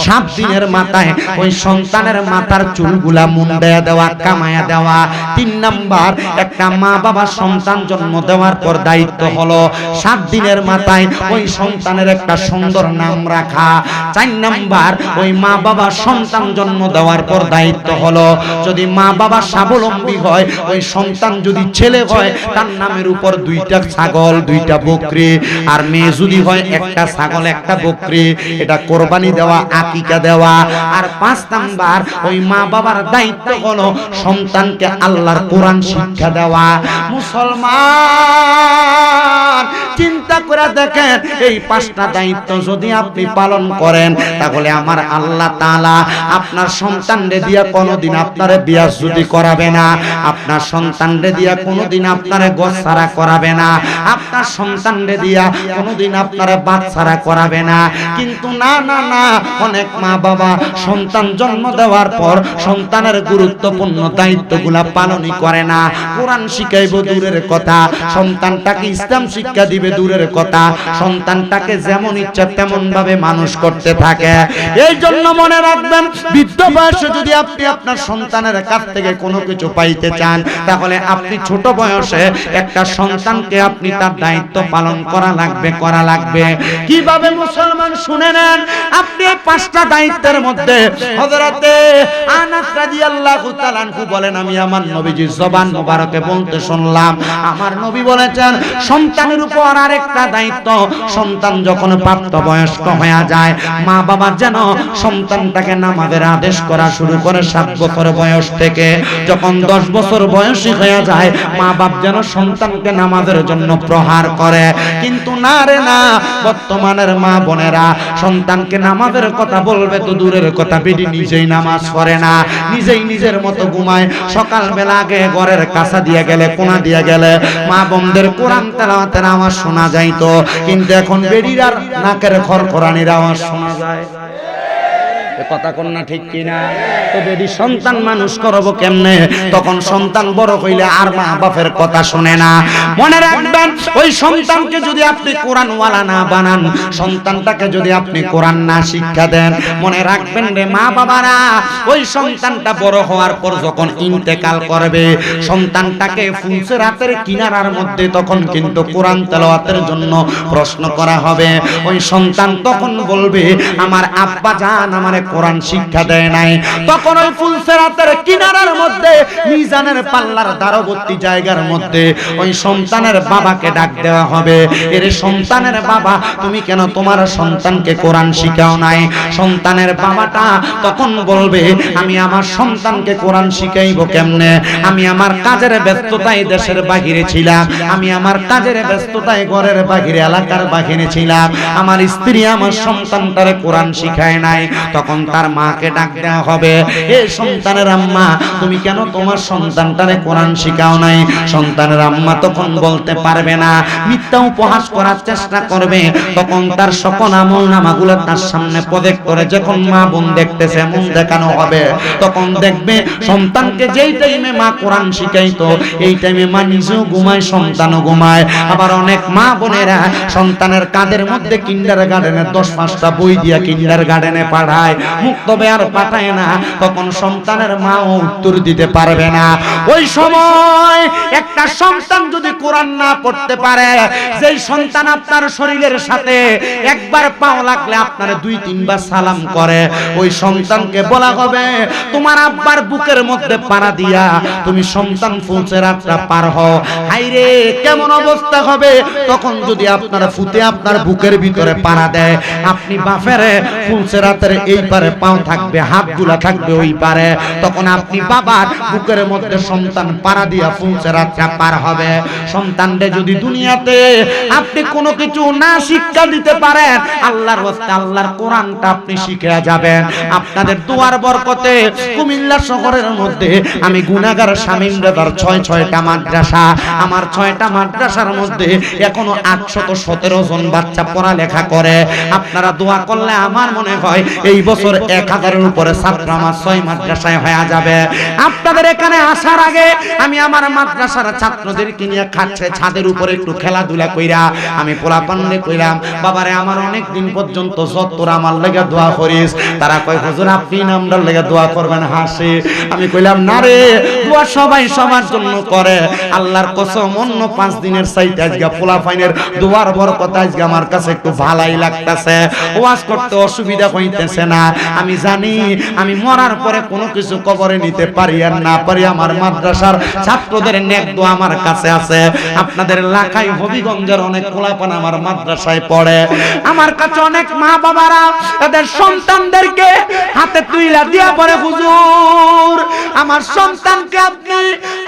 7 দিনের মাথায় ওই সন্তানের মাথার চুলগুলা মুন্ডায়া দেওয়া, কামায়া দেওয়া। 3 নাম্বার, একটা মা বাবা সন্তান জন্ম দেওয়ার পর দায়িত্ব হলো 7 দিনের মাথায় ওই সন্তানের একটা সুন্দর নাম রাখা। 4 নাম্বার, ওই মা বাবা সন্তান জন্ম দেওয়ার পর দায়িত্ব হলো, যদি মা বাবা স্বাবলম্বী হয়, ওই সন্তান যদি ছেলে হয় তার নামের উপর 2টা ছাগল 2টা বকরি, আর মেয়ে যদি হয় 1টা ছাগল 1টা বকরি, এটা কোরবানি দেওয়া, আকিকা দেওয়া। আর 5 নাম্বার, ওই মা বাবার দায়িত্ব হলো সন্তানকে আল্লাহর কোরআন শিক্ষা দেওয়া। মুসলমান চিন্তা করে দেখেন, এই 5টা দায়িত্ব যদি আপনি পালন করেন, তাহলে আমার আল্লাহ তাআলা আপনার সন্তানরে দিয়া কোনোদিন আপনারে বিয়াজ্জুতি করাবে না, আপনার সন্তানরে দিয়া কোনোদিন আপনারে গোছাড়া করাবে না, আপনার সন্তানরে দিয়া কোনোদিন আপনারে বাচ্চারা করাবে না। কিন্তু না না না, অনেক মা বাবা সন্তান জন্ম দেওয়ার পর সন্তানের গুরুত্বপূর্ণ দায়িত্বগুলা পালনই করে না। কোরআন শিখাইব দূরের কথা, সন্তানটাকে ইসলাম শিক্ষা দিবে দূরের কথা, সন্তানটাকে যেমন ইচ্ছা তেমন ভাবে মানুষ করতে থাকে। এই জন্য মনে রাখবেন, বৃদ্ধ বয়সে যদি আপনি আপনার সন্তানের কাছ থেকে কোনো কিছু পাইতে চান, তাহলে আপনি ছোট বয়সে একটা সন্তানকে আপনি তার দায়িত্ব পালন করা লাগবে। কিভাবে মুসলমান শুনে নেন, আপনি 5টা দায়িত্বের মধ্যে হযরতে আনাস রাদিয়াল্লাহু তাআলা আনহু বলেন, আমি আমার নবীজির জবান মোবারকে বলতে শুনলাম, আমার নবী বলেছেন, সন্তানের উপর আরেকটা দায়িত্ব দায়িত্ব সন্তান যখন প্রাপ্তবয়স্ক হয়ে যায় মা বাবা যেন সন্তানটাকে নামাজের আদেশ করা শুরু করে 7 বছর বয়স থেকে। যখন 10 বছর বয়সী হয়ে যায় মা বাপ যেন সন্তানকে নামাজের জন্য প্রহার করে। কিন্তু না রে না, বর্তমানের মা বোনেরা সন্তানকে নামাজের কথা বলবে তো দূরের কথা, বেটি নিজেই নামাজ পড়ে না, নিজেই নিজের মতো ঘুমায়। সকালবেলা আগে ঘরের কাছা দিয়ে গেলে, কোনা দিয়ে গেলে মা বোনদের কোরআন তেলাওয়াতের আওয়াজ শোনা যাইতো, কিন্তু এখন বেটির আর নাকের খড়খড়ানির আওয়াজ শোনা যায়। কথা কোন না ঠিক কিনা? তো বেটি সন্তান মানুষ করব কেমনে? তখন সন্তান বড় হইলে আর মা বাপের কথা শুনে না। মনে রাখবেন, ওই সন্তানকে যদি আপনি কোরআনওয়ালা না বানান, সন্তানটাকে যদি আপনি কোরআন না শিক্ষা দেন, মনে রাখবেন রে মা বাবারা, ওই সন্তানটা বড় হওয়ার পর যখন ইন্তেকাল করবে, সন্তানটাকে ফুলসেরাতের কিনারার মধ্যে তখন কিন্তু কোরআন তেলাওয়াতের জন্য প্রশ্ন করা হবে। ওই সন্তান তখন বলবে, আমার আব্বা জান আমারে কোরআন শিক্ষা দেয় নাই। তখন ওই ফুলসেরাতের কিনারার মধ্যে মিজানের পাল্লার দ্বারবর্তী জায়গার মধ্যে ওই সন্তানের বাবাকে ডাক দেওয়া হবে, এর সন্তানের বাবা তুমি কেন তোমার সন্তানকে কোরআন শিখাও নাই? সন্তানের বাবাটা তখন বলবে, আমি আমার সন্তানকে কোরআন শিখাইব কেমনে? আমি আমার কাজের ব্যস্ততায় দেশের বাহিরে ছিলাম, আমি আমার কাজের ব্যস্ততায় ঘরের বাহিরে এলাকার বাহিরে ছিলাম, আমার স্ত্রী আমার সন্তানটারে কোরআন শিখায় নাই। তখন তার মাকে ডাক দেওয়া হবে, হে সন্তানের আম্মা তুমি কেন তোমার সন্তানটারে কোরআন শিখাও নাই? সন্তানের আম্মা তখন বলতে পারবে না, মিথ্যা উপহাস করার চেষ্টা করবে। তখন তার সকল আমল নামাগুলো তার সামনে প্রজেক্ট করে যখন মা বোন দেখতেছে এমন দেখানো হবে। তখন দেখবে সন্তানকে যেই টাইমে মা কোরআন শিখাইতো এই টাইমে মা নিজেও ঘুমায়, সন্তানও ঘুমায়। আবার অনেক মা বোনেরা সন্তানের কাঁধের মধ্যে কিন্ডারগার্টেনের 10-5টা বই দিয়া কিন্ডারগার্টেনে পাঠায়, মুক্তবে আর পাঠায় না। তখন সন্তানের মাও উত্তর দিতে পারবে না। ওই সময় একটা সন্তান যদি কোরআন না পড়তে পারে, যেই সন্তান আপনার শরীরের সাথে একবার পাও লাগলে আপনার 2-3 বার সালাম করে, ওই সন্তানকে বলা হবে তোমার আব্বার বুকের মধ্যে পাড়া দিয়া তুমি সন্তান ফুলসেরাতটা পার হও। হাইরে কেমন অবস্থা হবে তখন যদি আপনার ফুতে আপনার বুকের ভিতরে পাড়া দেয়, আপনি বাপের ফুলসেরাতের এই পারে পাও থাকবে, হাতগুলা থাকবে ওই পারে, তখন আপনি বাবার বুকের মধ্যে সন্তান পাড়া দিয়া ফুলসেরাতটা পার হবে। সন্তানকে যদি দুনিয়াতে আপনি কোনো কিছু না শিক্ষা দিতে পারেন, আল্লাহর ওয়াস্তে আল্লাহর কোরআনটা আপনি শিখে যাবেন। আপনাদের দুয়ার বরকতে কুমিল্লা শহরের মধ্যে আমি গুনাহগার শামীম দাদার 6টা মাদ্রাসা, আমার 6টা মাদ্রাসার মধ্যে এখনো 817 জন বাচ্চা পড়ালেখা করে। আপনারা দোয়া করলে আমার মনে হয় এই বছর 1000-এর উপরে ছাত্র আমার 6 মাদ্রাসায় হয়ে যাবে। আপনাদের এখানে আসার আগে আমি আমার মাদ্রাসার ছাত্রদেরকে নিয়ে খাচ্ছে ছাদের উপরে একটু খেলাধুলা কইরা আমি পোলাপানলে কইলাম, বাবারে আমার অনেক দিন পর্যন্ত তোরা আমার লেগে দোয়া করিস। তারা কয় হুজুর আপনি নামটার লেগে দোয়া করবেন, হাসি। আমি কইলাম না রে, দোয়া সবাই সবার জন্য করে। আল্লাহর কসম অন্য 5 দিনের চাইতে আজকে পোলাপাইনের দোয়ার বরকত আজকে আমার কাছে একটু ভালোই লাগতেছে। ওয়াজ করতে অসুবিধা হইতেছে না। আমি জানি আমি মরার পরে কোনো কিছু কবরে নিতে পারি আর না পারি, আমার মাদ্রাসার ছাত্রদের নেক দোয়া আমার কাছে আছে। আপনাদের এলাকায় হবিগঞ্জের অনেক পোলাপান আমার মাদ্রাসায় পড়ে। আমার কাছে অনেক মা বাবারা তাদের সন্তানদেরকে হাতে তুইলা দিয়া পড়ে, হুজুর আমার সন্তানকে আপনি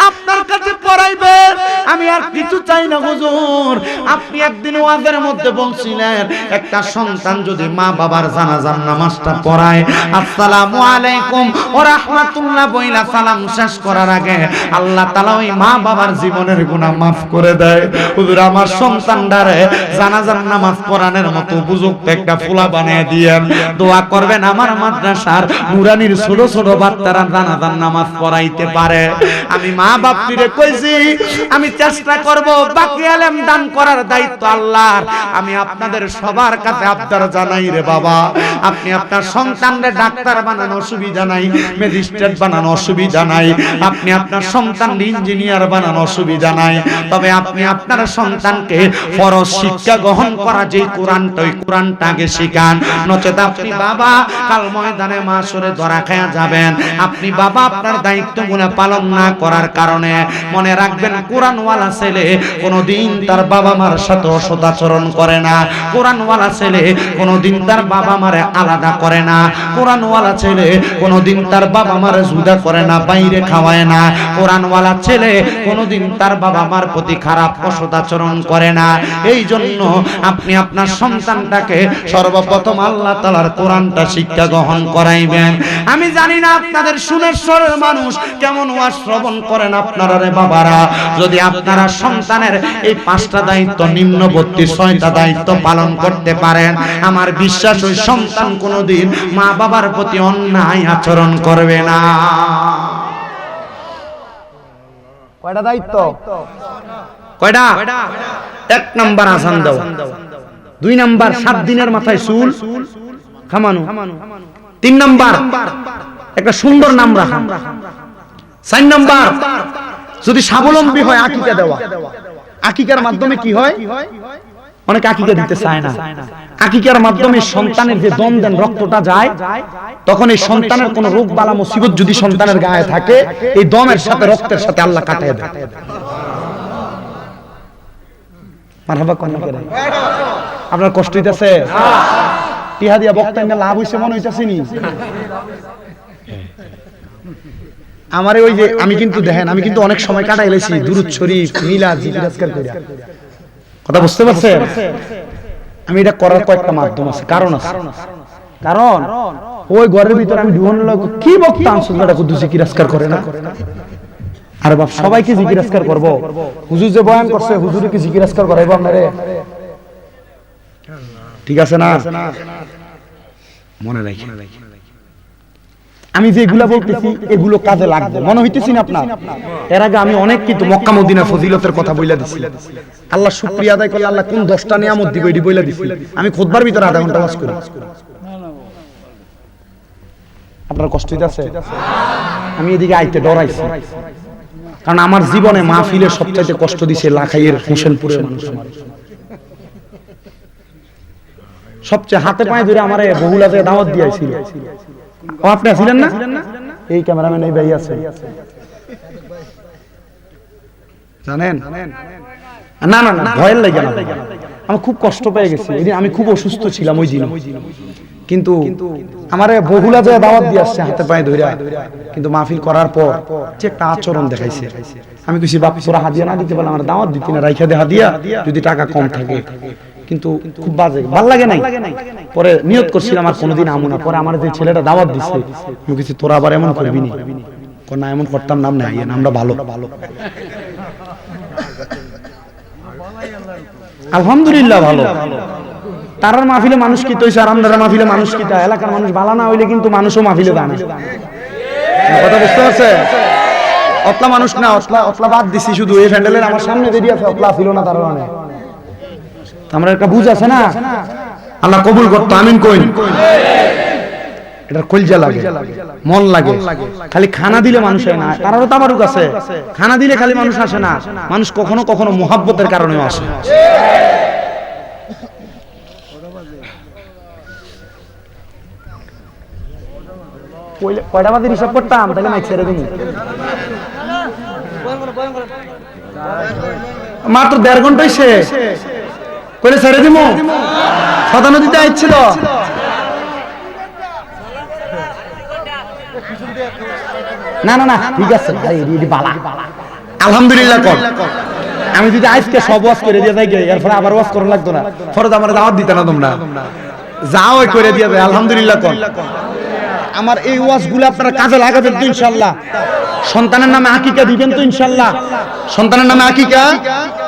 আপনার কাছে পড়াইবেন, আমি আর কিছু চাই না হুজুর। আপনি একদিন ওয়াজের মধ্যে বলছিলেন একটা সন্তান যদি মা বাবার জানাজার নামাজটা পড়ায়, আসসালামু আলাইকুম ওয়া রাহমাতুল্লাহ বইলা সালাম শেষ করার আগে আল্লাহ তাআলা ওই মা বাবার জীবনের গুনাহ মাফ করে দেয়। হুজুর আমার সন্তানটারে জানাজার নামাজ পড়ানোর মতো উপযুক্ত একটা ফুলা বানিয়ে দিয়েন। দোয়া করবেন আমার মাদ্রাসার নুরানির ছোট ছোট বাচ্চারা জানাজার নামাজ পড়াইতে পারে। আমি মা বাপরে কইছি আমি চেষ্টা করব, বাকি আলেম দান করার দায়িত্ব আল্লাহর। আমি আপনাদের সবার কাছে আবদার জানাই রে বাবা, আপনি আপনার সন্তানরে ডাক্তার বানানো অসুবিধা নাই, ম্যাজিস্ট্রেট বানানো অসুবিধা নাই, আপনি আপনার সন্তানকে ইঞ্জিনিয়ার বানানো অসুবিধা নাই, তবে আপনি আপনার সন্তানকে ফরজ শিক্ষা গ্রহণ করা যে কোরআনটা, ওই কোরআনটা আগে শিখান। নচেত আপনি বাবা কাল ময়দানে মাশরে ধরা খেয়ে যাবেন। আপনি বাবা আপনার দায়িত্বগুলো পালন না করার কারণে মনে রাখবেন, কোরআনওয়ালা ছেলে কোনোদিন তার বাবা মার সাথে অসদাচরণ করে না, কোরআনওয়ালা ছেলে কোনোদিন তার বাবা মারে আলাদা করে না, কোরআনওয়ালা ছেলে কোনোদিন তার বাবা মারে জুদা করে না, বাইরে খাওয়ায় না, কোরআনওয়ালা ছেলে কোনোদিন তার বাবা মার প্রতি খারাপ অসদাচরণ করে না। এই জন্য আপনি আপনার সন্তানটাকে সর্বপ্রথম আল্লাহ তাআলার কোরআনটা শিক্ষা গ্রহণ করাইবেন। আমি জানি না আপনাদের সুনেশ্বরের মানুষ কেমন ওয়াজ শ্রবণ করেন আপনারা রে বাবারা। যদি আপনারা সন্তানের এই 5টা দায়িত্ব নিম্নবর্তী 6টা দায়িত্ব পালন করতে পারেন, আমার বিশ্বাস ওই সন্তান কোনোদিন মা বাবার প্রতি অন্যায় আচরণ করবে না। কয়টা দায়িত্ব? কয়টা? 1 নাম্বার আযান দাও, 2 নাম্বার 7 দিনের মাথায় চুল খামানো, 3 নাম্বার একটা সুন্দর নাম রাখা, 4 নাম্বার যদি স্বাবলম্বী হয় আকিকা দেওয়া। আকিকার মাধ্যমে কি হয়? অনেকে আকিকা দিতে চায় না। আকিকার মাধ্যমে সন্তানের যে দম দেন রক্তটা যায়, তখন এই সন্তানের কোন রোগ বালা মুসিবত যদি সন্তানের গায়ে থাকে, এই দমের সাথে রক্তের সাথে আল্লাহ কাটায় দেয়। মারহাবা কোন করে? আপনার কষ্ট হইতাছে? টিহা দিয়া বক্তায় না লাভ হইছে মনে হইতাছে নি? আমারে ওই যে আমি কিন্তু দেখেন, আমি কিন্তু অনেক সময় কাটাই এলাইছি দুরূদ শরীফ, মিলাদ, জিকির আজকার কইরা। কথা বুঝতে পারছেন? আমি এটা করার কয়েকটা মাধ্যম আছে, কারণ আছে। কারণ ওই ঘরের ভিতরে আমি ঢুকানো লোক কি বক্তা আনসুলটা কুদ্দুস জিকির আজকার করে না। আরে বাপ, সবাইকে জিকির আজকার করব? হুজুর যে বয়ান করছে, হুজুরে কি জিকির আজকার করাইবো আপনারে? ঠিক আছে না? মনে রাখি, আমি যেগুলা বলতেছি এগুলো কাজে লাগবে মনে হইতেছি না আপনার? এর আগে আমি অনেক কিন্তু মক্কা মদিনা ফজিলতের কথা বইলা দিছি। আল্লাহ শুকরিয়া আদায় করলে আল্লাহ কোন 10টা নিয়ামত দিবে এটি বইলা দিছি। আমি খুতবার ভিতরে আধা ঘন্টা ওয়াজ করি। আপনার কষ্ট হইতাছে? আমি এদিকে আইতে ডরাইছি, কারণ আমার জীবনে মাহফিলে সবচাইতে কষ্ট দিছে লাখাইয়ের হোসেনপুরের মানুষ। সবচেয়ে হাতে পায়ে ধরে আমারে বহুলাতে দাওয়াত দিয়েছিল। ও আপনি ছিলেন না? এই ক্যামেরাম্যান এই ভাই আছে, জানেন? না না না, ভয়ের লাগে না, আমি খুব কষ্ট পেয়ে গেছি। আমি খুব অসুস্থ ছিলাম ওই দিন, কিন্তু আমারে বহুলা যায় দাওয়াত দিয়ে আসছে হাতে পায়ে ধরে। কিন্তু মাহফিল করার পর যে একটা আচরণ দেখাইছে, আমি কইছি বাপ তোরা হাদিয়া না দিতে পারলে আমার দাওয়াত দিতি না, রাইখা দে হাদিয়া যদি টাকা কম থাকে। কিন্তু খুব বাজে, ভাল লাগে নাই। পরে নিয়ত করছিলাম আর কোনোদিন আমু না। পরে আমার যে ছেলেটা দাওয়াত দিছে, আমি কইছি তোরা আবার এমন করবি না। না এমন করতাম, নাম নাই, আমরা ভালো। আলহামদুলিল্লাহ ভালো। তারার মাহফিলে মানুষ কি তৈছে, আর আমরার মাহফিলে মানুষ কি তা? এলাকার মানুষ ভালো না হইলে কিন্তু মানুষও মাহফিলে যায় না। কথা বুঝতে পারছে? অতলা মানুষ না, অতলা বাদ দিছি শুধু এই প্যান্ডেলের আমার সামনে দেরি আছে, অতলা ছিল না তার মানে। আমরা একটা বুঝ আছে না, আল্লাহ কবুল করতো। আমিন কইন। এটা কলজা লাগে, মন লাগে। খালি খানা দিলে মানুষ হয় না, তারও তাবারুক আছে। খানা দিলে খালি মানুষ আসে না, মানুষ কখনো কখনো মুহাব্বতের কারণেও আসে। কয়টা বাজে হিসাব করতাম, তাহলে মাইক ছেড়ে দিন। মাত্র 1.5 ঘন্টাই শেষ কইলে ছেড়ে দিব। সদা নদীতে আইছিল, না না না ঠিক আছে ভাই, বালা আলহামদুলিল্লাহ কর। আমি যদি আজকে সব ওয়াজ করে দিয়ে যাই, এরপরে আবার ওয়াজ করা লাগতো না। ফরজ আমার দাওয়াত দিতে না, তোমরা যাও করে দিয়ে যায়। আলহামদুলিল্লাহ কর। আমার এই ওয়াজগুলো আপনারা কাজে লাগাবেন তো ইনশাআল্লাহ। সন্তানের নামে আকিকা দিবেন তো ইনশাআল্লাহ। সন্তানের নামে আকিকা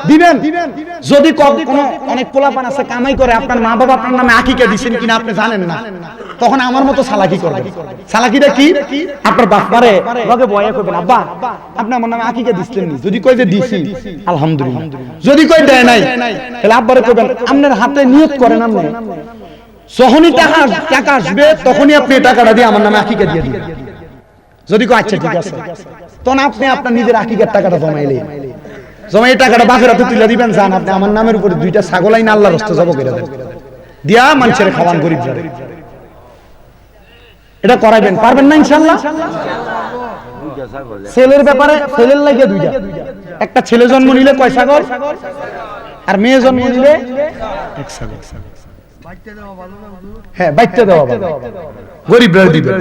দিবেন। যদি কোনো অনেক পোলাপান আছে কামাই করে, আপনার মা বাবা আপনার নামে আকিকা দিবেন কিনা আপনি জানেন না, তখন আমার মতো সালাকি করবে। সালাকিটা কি? আপনার বাপমারে লগে বয়া কইবেন, আব্বা আপনি আমার নামে আকিকা দিছেন নি? যদি কই যে দিছি আলহামদুলিল্লাহ, যদি কই দেয় নাই তাহলে আব্বারে কইবেন আপনার হাতে নিয়ত করেন, আপনি যখনই টাকা আসবে তখনই আপনি টাকাটা দিয়ে আমার নামে আকিকা দিয়ে দিবেন। যদি কো আচ্ছা ঠিক আছে, তখন আপনি আপনার নিজের আকিকার টাকাটা জমাইলে জমা এই টাকাটা বাখেরাতে তুলে দিবেন। জান আপনি আমার নামের উপরে 2টা ছাগল আইন আল্লাহর রাস্তা জব করে দেন, দিয়া মানুষের খাওয়ান গরিব যাবে। এটা করাইবেন, পারবেন না ইনশাআল্লাহ? ছেলের ব্যাপারে ছেলের লাগে 2টা, একটা ছেলে জন্ম নিলে কয় ছাগল, আর মেয়ে জন্ম নিলে 1 ছাগল। হ্যাঁ, বাইতে দেওয়া ভালো, গরিবরা দিবে।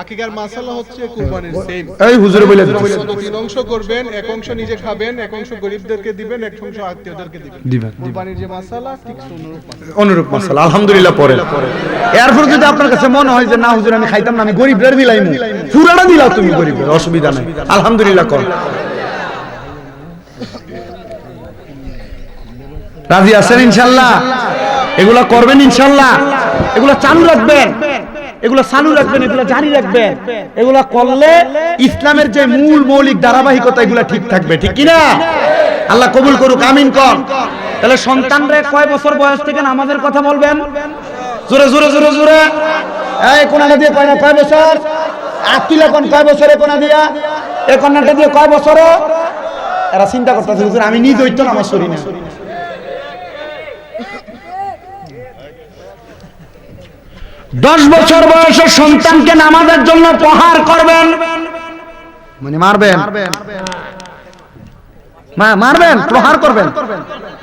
আকিকার মাসালা হচ্ছে কুরবানির সেম। এই হুজুরে বলে দিন, 3 অংশ করবেন, এক অংশ নিজে খাবেন, এক অংশ গরিবদেরকে দিবেন, এক অংশ আত্মীয়দেরকে দিবেন। কুরবানির যে মাসালা ঠিক অনুরূপ মাসালা। আলহামদুলিল্লাহ পড়ে। এরপর যদি আপনার কাছে মনে হয় যে না হুজুর আমি খাইতাম না, আমি গরিবদের দিলাইমু, পুরাটা দিলাও তুমি গরিবদের, অসুবিধা নাই। আলহামদুলিল্লাহ কর। রাজি আছেন ইনশাআল্লাহ? এগুলা করবেন ইনশাআল্লাহ? এগুলা চালু রাখবেন, এগুলা চালু রাখবেন, এগুলা জারি রাখবেন। এগুলা করলে ইসলামের যে মূল মৌলিক ধারাবাহিকতা এগুলা ঠিক থাকবে, ঠিক কি না? আল্লাহ কবুল করুক, আমিন কর। তাহলে সন্তানরে কয় বছর বয়স থেকে নামাজের কথা বলবেন? জোরে জোরে জোরে জোরে। এই কোনাটা দিয়ে কয় না, কয় বছর? আকিলা কোন কয় বছরে কোনা দিয়া? এই কোনাটা দিয়ে কয় বছরে? এরা চিন্তা করতেছে হুজুর আমি নিজে হইতো নামাজ পড়ি না। 10 বছর বয়সের সন্তানকে নামাজের জন্য প্রহার করবেন, মানে মারবেন, মারবেন, প্রহার করবেন।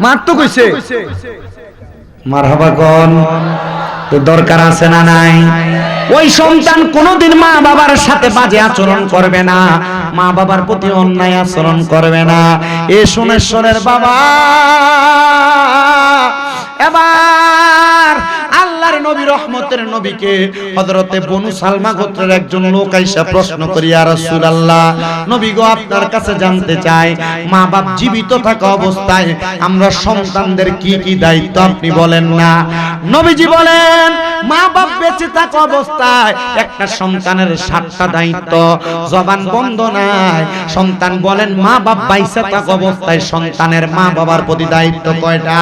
মার তো কইছে, মারহাবা কোন তো দরকার আছে না নাই? ওই সন্তান কোনোদিন মা বাবার সাথে বাজে আচরণ করবে না, মা বাবার প্রতি অন্যায় আচরণ করবে না। এ সোনেশ্বরের বাবা এবার আল্লাহর নবী রহমতের নবীকে হযরতে বনু সালমা গোত্রের একজন লোক আইসা প্রশ্ন করি, ইয়া রাসূলুল্লাহ নবী গো আপনার কাছে জানতে চাই মা বাপ জীবিত থাকা অবস্থায় আমরা সন্তানদের কি কি দায়িত্ব আপনি বলেন না। নবীজি বলেন মা বাপ বেঁচে থাকা অবস্থায় একটা সন্তানের 7টা দায়িত্ব, জবান বন্ধ নাই। সন্তান বলেন মা বাপ বাইসা থাকা অবস্থায় সন্তানের মা বাবার প্রতি দায়িত্ব কয়টা?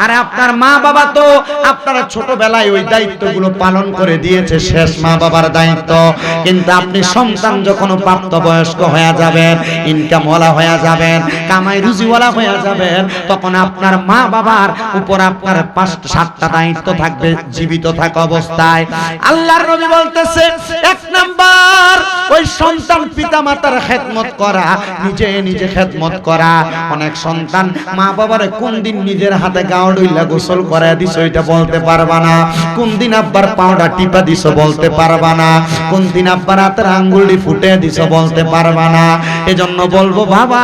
আরে আপনার মা বাবা তো আপনারা ছোটবেলায় ওই দায়িত্বগুলো পালন করে দিয়েছে, শেষ মা বাবার দায়িত্ব। কিন্তু আপনি সন্তান যখন প্রাপ্তবয়স্ক হয়ে যাবেন, ইনকাম ওয়ালা হয়ে যাবেন, কামাই রুজিওয়ালা হয়ে যাবেন, তখন আপনার মা বাবার উপর আপনার 7টা দায়িত্ব থাকবে জীবিত থাকা অবস্থায়। আল্লাহর নবী বলতেছে 1 নাম্বার ওই সন্তান পিতামাতার খেদমত করা, নিজে খেদমত করা। অনেক সন্তান মা বাবার কোন দিন নিজের হাতে গাও ডইলা গোসল করায় দিছো এটা বলতে পারবা না, কোন দিন আব্বার পাউডার টিপা দিছো বলতে পারবা না, কোন দিন আব্বার হাতের আঙ্গুলটি ফুটে দিছো বলতে পারবা না। এজন্য বলবো বাবা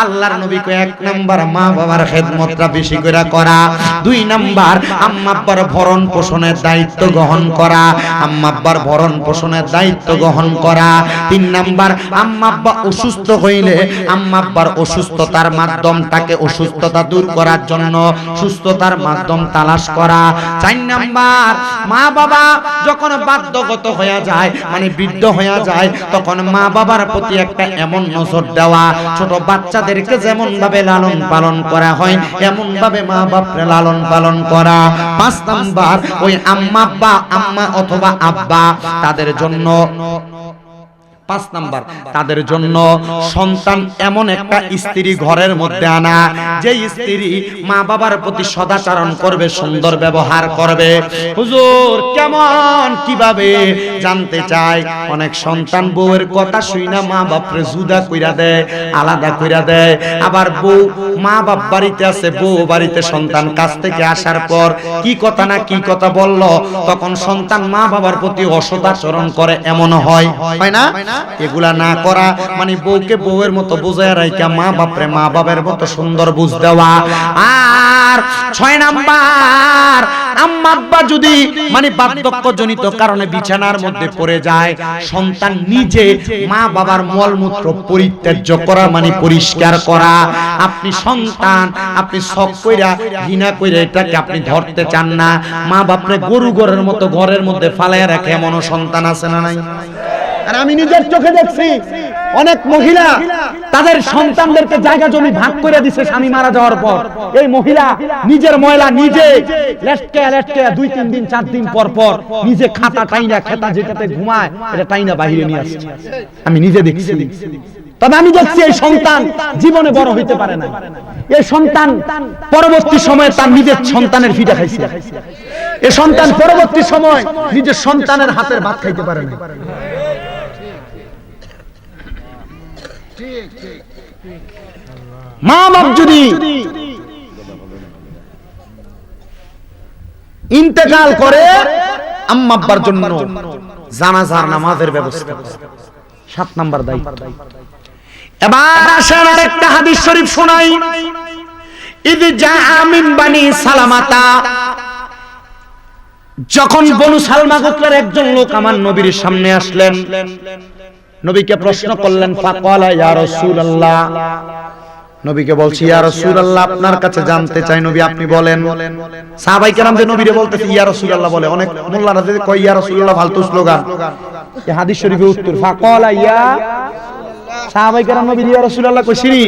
আল্লাহর নবী কয় 1 নাম্বার মা বাবার খেদমতটা বেশি করে করা। 2 নাম্বার আম্মা আব্বার ভরণ পোষণের দায়িত্ব গ্রহণ করা, আম্মা আব্বার ভরণ পোষণের দায়িত্ব গ্রহণ করা। 3 নাম্বার আম্মা আব্বা অসুস্থ হইলে আম্মা আব্বার অসুস্থতার মাধ্যম, তাকে অসুস্থতা দূর করার জন্য সুস্থতার মাধ্যম তালাশ করা। 4 নাম্বার মা বাবা যখন বাধ্যগত হয়ে যায়, মানে বৃদ্ধ হয়ে যায়, তখন মা বাবার প্রতি একটা এমন নজর দেওয়া, ছোট বাচ্চাদেরকে যেমন ভাবে লালন পালন করা হয় এমন ভাবে মা বাপরে লালন পালন করা। 5 নাম্বার ওই আম্মা আব্বা, আম্মা অথবা আব্বা তাদের জন্য 5 নাম্বার তাদের জন্য সন্তান এমন একটা স্ত্রী ঘরের মধ্যে আনা, যে স্ত্রী মা বাবার প্রতি সদাচরণ করবে, সুন্দর ব্যবহার করবে। হুজুর কেমন কিভাবে জানতে চাই? অনেক সন্তান বউয়ের কথা শুইনা মা বাপরে জুদা কইরা দেয়, আলাদা কইরা দেয়। আবার বউ মা বাপ বাড়িতে আছে, বউ বাড়িতে সন্তান কাছ থেকে আসার পর কি কথা না কি কথা বলল, তখন সন্তান মা বাবার প্রতি অসদাচরণ করে, এমন হয় না? এগুলা না করা মানে বউকে বউয়ের মতো বুঝায় রাইকা মা বাপরে মা বাবার মতো সুন্দর বুঝ দেওয়া। আর 6 নাম্বার আম্মা আব্বা যদি মানে বার্ধক্যজনিত কারণে বিছানার মধ্যে পড়ে যায়, সন্তান নিজে মা বাবার মলমূত্র পরিত্যাজ্য করা, মানে পরিষ্কার করা। আপনি সন্তান আপনি শখ কইরা ঘৃণা কইরা এটাকে আপনি ধরতে চান না, মা বাপরে গরু ঘরের মতো ঘরের মধ্যে ফালাইয়া রাখে এমনও সন্তান আছে না নাই? আর আমি নিজের চোখে দেখছি অনেক মহিলা তাদের সন্তানদেরকে জায়গা জমি ভাগ করে দিছে স্বামী মারা যাওয়ার পর। এই মহিলা নিজের ময়লা নিজে লেটকে 2-3 দিন 4 দিন পর পর নিজে খাতা টাইনা খেতা যেটাতে ঘুমায় এটা টাইনা বাইরে নিয়ে আসছে। আমি নিজে দেখছি। তবে আমি দেখছি এই সন্তান জীবনে বড় হইতে পারে না। এই সন্তান পরবর্তী সময়ে তার নিজের সন্তানের ফিটা খাইছে। এই সন্তান পরবর্তী সময় নিজের সন্তানের হাতের ভাত খাইতে পারে না। মা বাপ যদি ইন্তেকাল করে আম্মা আব্বার জন্য জানাজার নামাজের ব্যবস্থা 7 নাম্বার দায়িত্ব। এবার আসেন আরেকটা হাদিস শরীফ শোনাই। ইদ জাআ মিন বানি সালামাতা, যখন বনু সালমা গোত্রের একজন লোক আমার নবীর সামনে আসলেন, নবীকে প্রশ্ন করলেন, ফাকালা ইয়া রাসূলুল্লাহ, নবীকে বলছি ইয়া রাসূলুল্লাহ আপনার কাছে জানতে চাই নবী আপনি বলেন। সাহাবায়ে কেরাম যে নবীরে বলতেছে ইয়া রাসূলুল্লাহ বলে, অনেক মোল্লারা যে কয় ইয়া রাসূলুল্লাহ ফালতু স্লোগান। এই হাদিস শরীফের উত্তর ফাকালা ইয়া, সাহাবায়ে কেরাম নবী ইয়া রাসূলুল্লাহ কইছিনি,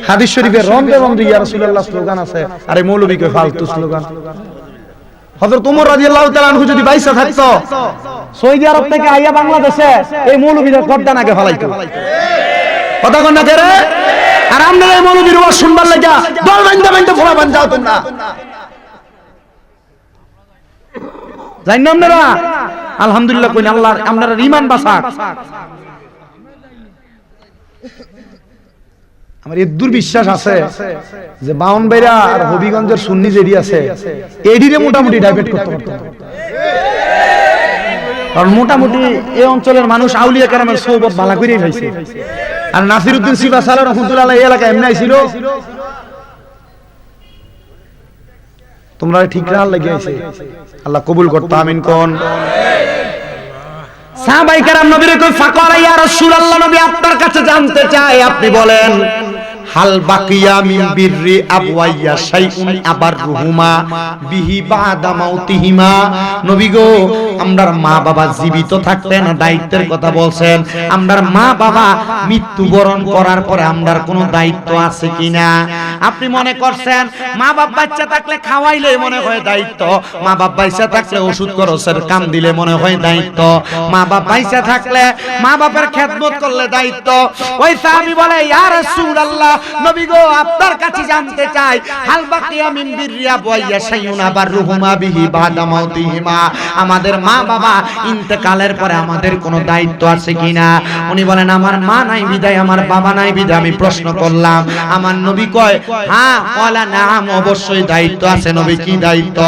হাদিস শরীফে রন্দে রন্দে ইয়া রাসূলুল্লাহ স্লোগান আছে, আর এই মৌলবী কয় ফালতু স্লোগান। হযরত ওমর রাদিয়াল্লাহু তাআলা আনহু যদি বাইসা থাকতো সৌদি আরব থেকে আইয়া বাংলাদেশে এই মৌলবীদের গর্দান আগে ফলাইতো, কথা কোন না করে। আর আমরা এই মৌলবীর ওয়াজ শুনবার লাগা দল বান্দা বান্দা ফোলা বান যাও তোমরা, জানেন না আপনারা আলহামদুলিল্লাহ কইন আল্লাহর আপনারা ঈমান বাঁচাক। আমার এই দুর্বিশ্বাস আছে যে বাউনবাইরা আর হবিগঞ্জের সুন্নি যেডি আছে এডিরে মোটামুটি ডাইভার্ট করতে পারতো, কারণ মোটামুটি এই অঞ্চলের মানুষ আউলিয়া কেরামের সোহবত ভালো করেই খাইছে। আর নাসিরউদ্দিন সিবাসালা রাহমাতুল্লাহ আলাইহি এলাকায় এমনি আইছিল, তোমরা ঠিক রাল লাগি আইছে, আল্লাহ কবুল করতে আমিন কোন। সাহাবায়ে কেরাম নবীরে কই ফাকারা ইয়া রাসূলুল্লাহ নবী আপনার কাছে জানতে চাই আপনি বলেন, হাল বাকিয়া মিন বিররি আবওয়াইয়া শাইউন আবাররুহুমা বিহি বাদা মাউতিহিমা। নবী গো আমরার মা বাবা জীবিত থাকতে না দায়িত্বের কথা বলছেন, আমরার মা বাবা মৃত্যুবরণ করার পরে আমরার কোনো দায়িত্ব আছে কিনা? আপনি মনে করছেন মা বাপ বাচ্চা থাকলে খাওয়াইলে মনে হয় দায়িত্ব, মা বাপ বাচ্চা থাকলে ওষুধ খরচের কাম দিলে মনে হয় দায়িত্ব, মা বাপ বাচ্চা থাকলে মা বাপের খেদমত করলে দায়িত্ব। ওই সাহাবী বলে ইয়া রাসূলুল্লাহ নবী গো আপনার কাছে জানতে চাই, হাল বাকিয়া মিন বিররি আবওয়াইয়া শাইউন আবাররুহুমা বিহি বাদা মাউতিহিমা, আমাদের মা বাবা ইন্তেকালের পরে আমাদের কোনো দায়িত্ব আছে কিনা? উনি বলেন আমার মা নাই বিদায় আমার বাবা নাই বিদায় আমি প্রশ্ন করলাম। আমার নবী কয় হ্যাঁ, ওয়ালা নাম অবশ্যই দায়িত্ব আছে। নবী কি দায়িত্ব?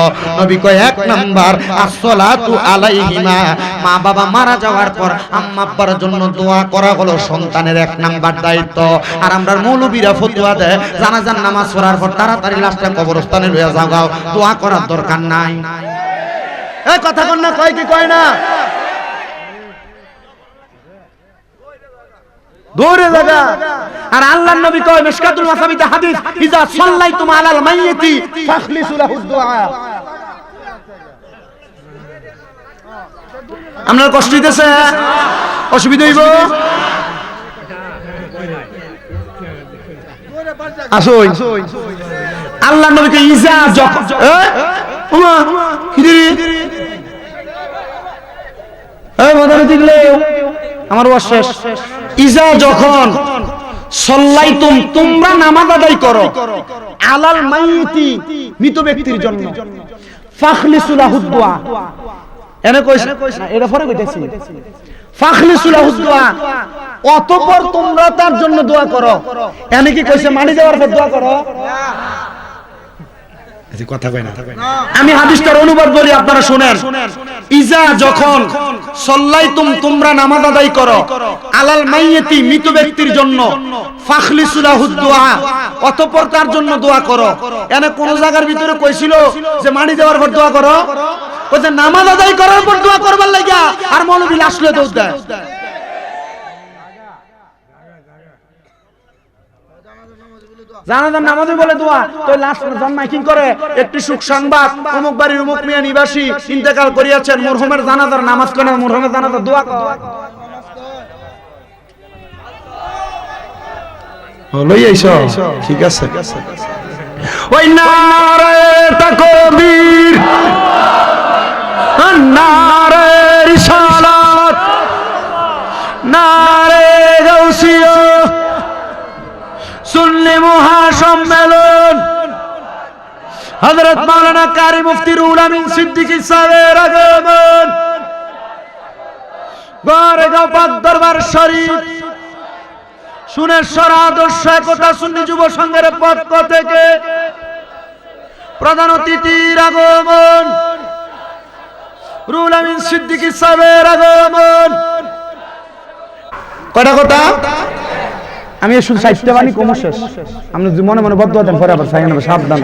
নবী কয় 1 নাম্বার আসসালাতু আলাইহিমা, মা বাবা মারা যাওয়ার পর আম্মা আব্বার জন্য দোয়া করা হলো সন্তানের 1 নাম্বার দায়িত্ব। আর আমরা মৌলবীরা ফতোয়া দেয় জানাজার নামাজ পড়ার পর তাড়াতাড়ি লাশটা কবরস্থানে লইয়া যাও, দোয়া করার দরকার নাই। এই কথা কোন না কয় কি কয় না? দৌড়ে জায়গা। আর আল্লাহর নবী কয় মিশকাতুল মাসাবিতে হাদিস, ইজা সাল্লাইতুম আলাল মাইয়িতি ফাখলিসু লাহুদ দুআ। আপনার কষ্ট হইতেছে? অসুবিধা হইব? আসুন আল্লাহর নবীকে ইজা যখন ওমা কিরে এই মাদারে দিলে আমার ওয়াজ শেষ। ইজা যখন সাল্লাইতুম তোমরা নামাজ আদায় করো আলাল মাইয়িতি মৃত ব্যক্তির জন্য ফাখলিসু লাহুদ দুআ, এনে কইছে না এটা পরে কইতেছি ফাখলিসু লাহুদ দুআ, অতঃপর তোমরা তার জন্য দোয়া করো। এনে কি কইছে মাটি দেওয়ার পর দোয়া করো? এই কথা কই না। আমি হাদিসটার অনুবাদ বলি আপনারা শুনেন। ইজা যখন সাল্লাইতুম তোমরা নামাজ আদায় করো আলাল মাইয়িতি মৃত ব্যক্তির জন্য ফাখলিসু লাহুদ দুআ, অতঃপর তার জন্য দোয়া করো। এনে কোন জায়গার ভিতরে কইছিল যে মাটি দেওয়ার পর দোয়া করো? কইছে নামাজ আদায় করার পর দোয়া করবার লাগা। আর মৌলবী লাশলে দোষ দেয়। জানাজার নামাজে বলে দোয়া, তো লাস্ট জন মাইকিং করে একটি সুখ সংবাদ, অমুক বাড়ির অমুক মিয়া নিবাসী ইন্তেকাল করিয়াছেন, মরহুমের জানাজার নামাজ করে মরহুমের জানাজার দোয়া করে। লই আইছো ঠিক আছে ওই নারে তাকবীর নারে রিসালাত নারে গাউসিয়া সুন্নি মহাসম্মেলন হযরত মাওলানা কারি মুফতি রুহুল আমিন সিদ্দিকী সাহেবের আগমন গোরেগাঁও পাক দরবার শরীফ সুনেশ্বর আদর্শ একতা সুন্নি যুব সংঘের পক্ষ থেকে প্রধান অতিথির আগমন রুহুল আমিন সিদ্দিকী সাহেবের আগমন কয়টা কথা আমি শুধু সাহিত্যবাণী কমু শেষ আপনি মনে মনে বদ্ধ দেন পরে আবার সাইন সাবধান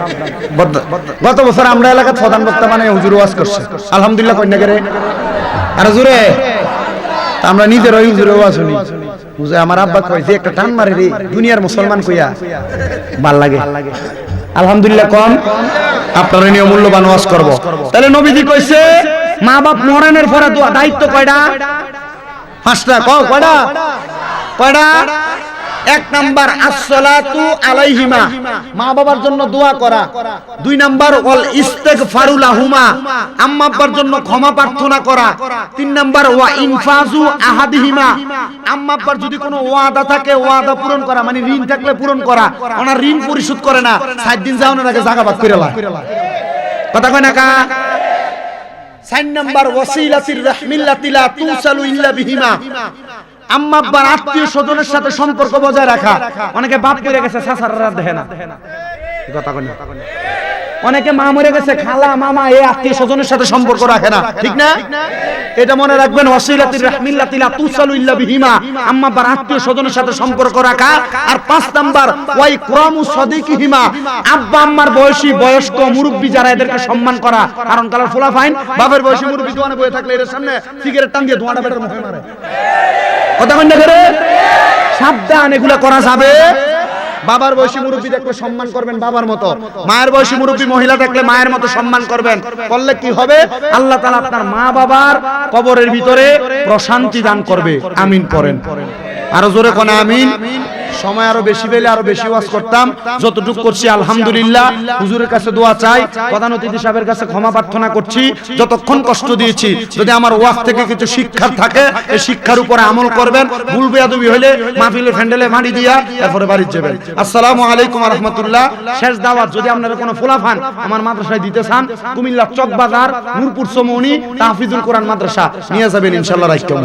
গত বছর আমরা এলাকার প্রধান বক্তা মানে হুজুর ওয়াজ করছে আলহামদুলিল্লাহ কন্যা করে আর হুজুরে আমরা নিজের ওই হুজুরে ওয়াজ শুনি হুজুর আমার আব্বা কয় যে একটা টান মারে রে দুনিয়ার মুসলমান কইয়া ভাল লাগে আলহামদুলিল্লাহ কম আপনারা নিয়ে মূল্যবান ওয়াজ করব তাহলে নবীজি কইছে মা বাপ মরণের পরে দোয়া দায়িত্ব কয়টা পাঁচটা কয়টা কয়টা এক নাম্বার আসসালাতু আলাইহিমা মা বাবার জন্য দোয়া করা দুই নাম্বার ওয়াল ইস্তিগফারু লাহুমা আম্মা আব্বার জন্য ক্ষমা প্রার্থনা করা তিন নাম্বার ওয়া ইনফাজু আহাদিহিমা আম্মা আব্বার যদি কোনো ওয়াদা থাকে ওয়াদা পূরণ করা মানে ঋণ থাকলে পূরণ করা ওনার ঋণ পরিশোধ করে না 7 দিন যাওয়ার আগে জায়গা ভাগ করে লা কথা কয় না কা 4 নাম্বার ওয়াসিলাতির রাহমিল্লাতি লা তুসালু ইল্লা বিহিমা আম্মা আব্বার আত্মীয় স্বজনের সাথে সম্পর্ক বজায় রাখা অনেকে বাপ মরে গেছে চাচারা দেখে না কথা কই না অনেকে মা মরে গেছে খালা মামা এই আত্মীয় স্বজনের সাথে সম্পর্ক রাখে না ঠিক না এটা মনে রাখবেন ওয়াসিলাতির রাহমিল্লাতি লা তুসালু ইল্লা বিহিমা আম্মা আব্বার আত্মীয় স্বজনের সাথে সম্পর্ক রাখা আর 5 নাম্বার ওয়াই কুরামু সাদিকিহিমা আব্বা আম্মার বয়সী বয়স্ক মুরব্বি যারা এদেরকে সম্মান করা কারণ কালার ফোলা ফাইন বাপের বয়সী মুরব্বি দোকানে বসে থাকলে এর সামনে সিগারেট টান দিয়ে ধোঁয়াটা বেটার মুখে মারে কথা কই না করে সাবধান এগুলা করা যাবে বাবার বয়সী মুরব্বি দেখলে সম্মান করবেন বাবার মতো মায়ের বয়সী মুরব্বি মহিলা দেখলে মায়ের মতো সম্মান করবেন করলে কি হবে আল্লাহ তাআলা আপনার মা বাবার কবরের ভিতরে প্রশান্তি দান করবে আমিন পড়েন আরো জোরে কোন আমিন সময় আরো বেশি পেলে আরো বেশি ওয়াজ করতাম যতটুকু করছি আলহামদুলিল্লাহ হুজুরের কাছে দোয়া চাই প্রধান অতিথি সাহেবের কাছে ক্ষমা প্রার্থনা করছি যতক্ষণ কষ্ট দিয়েছি যদি আমার ওয়াজ থেকে কিছু শিক্ষা থাকে এই শিক্ষার উপরে আমল করবেন ভুল বেয়াদবি হলে মাহফিলের ফ্যান্ডেলে মাটি দিয়া তারপরে বাড়ি যাবেন আসসালামু আলাইকুম ওয়া রাহমাতুল্লাহ শেষ দাওয়াত যদি আপনারা কোনো ফুলাফান আমার মাদ্রাসায় দিতে চান কুমিল্লা চক বাজার নূরপুর সমুনি তাহফিজুল কোরআন মাদ্রাসা নিয়ে যাবেন ইনশাআল্লাহ রাইখা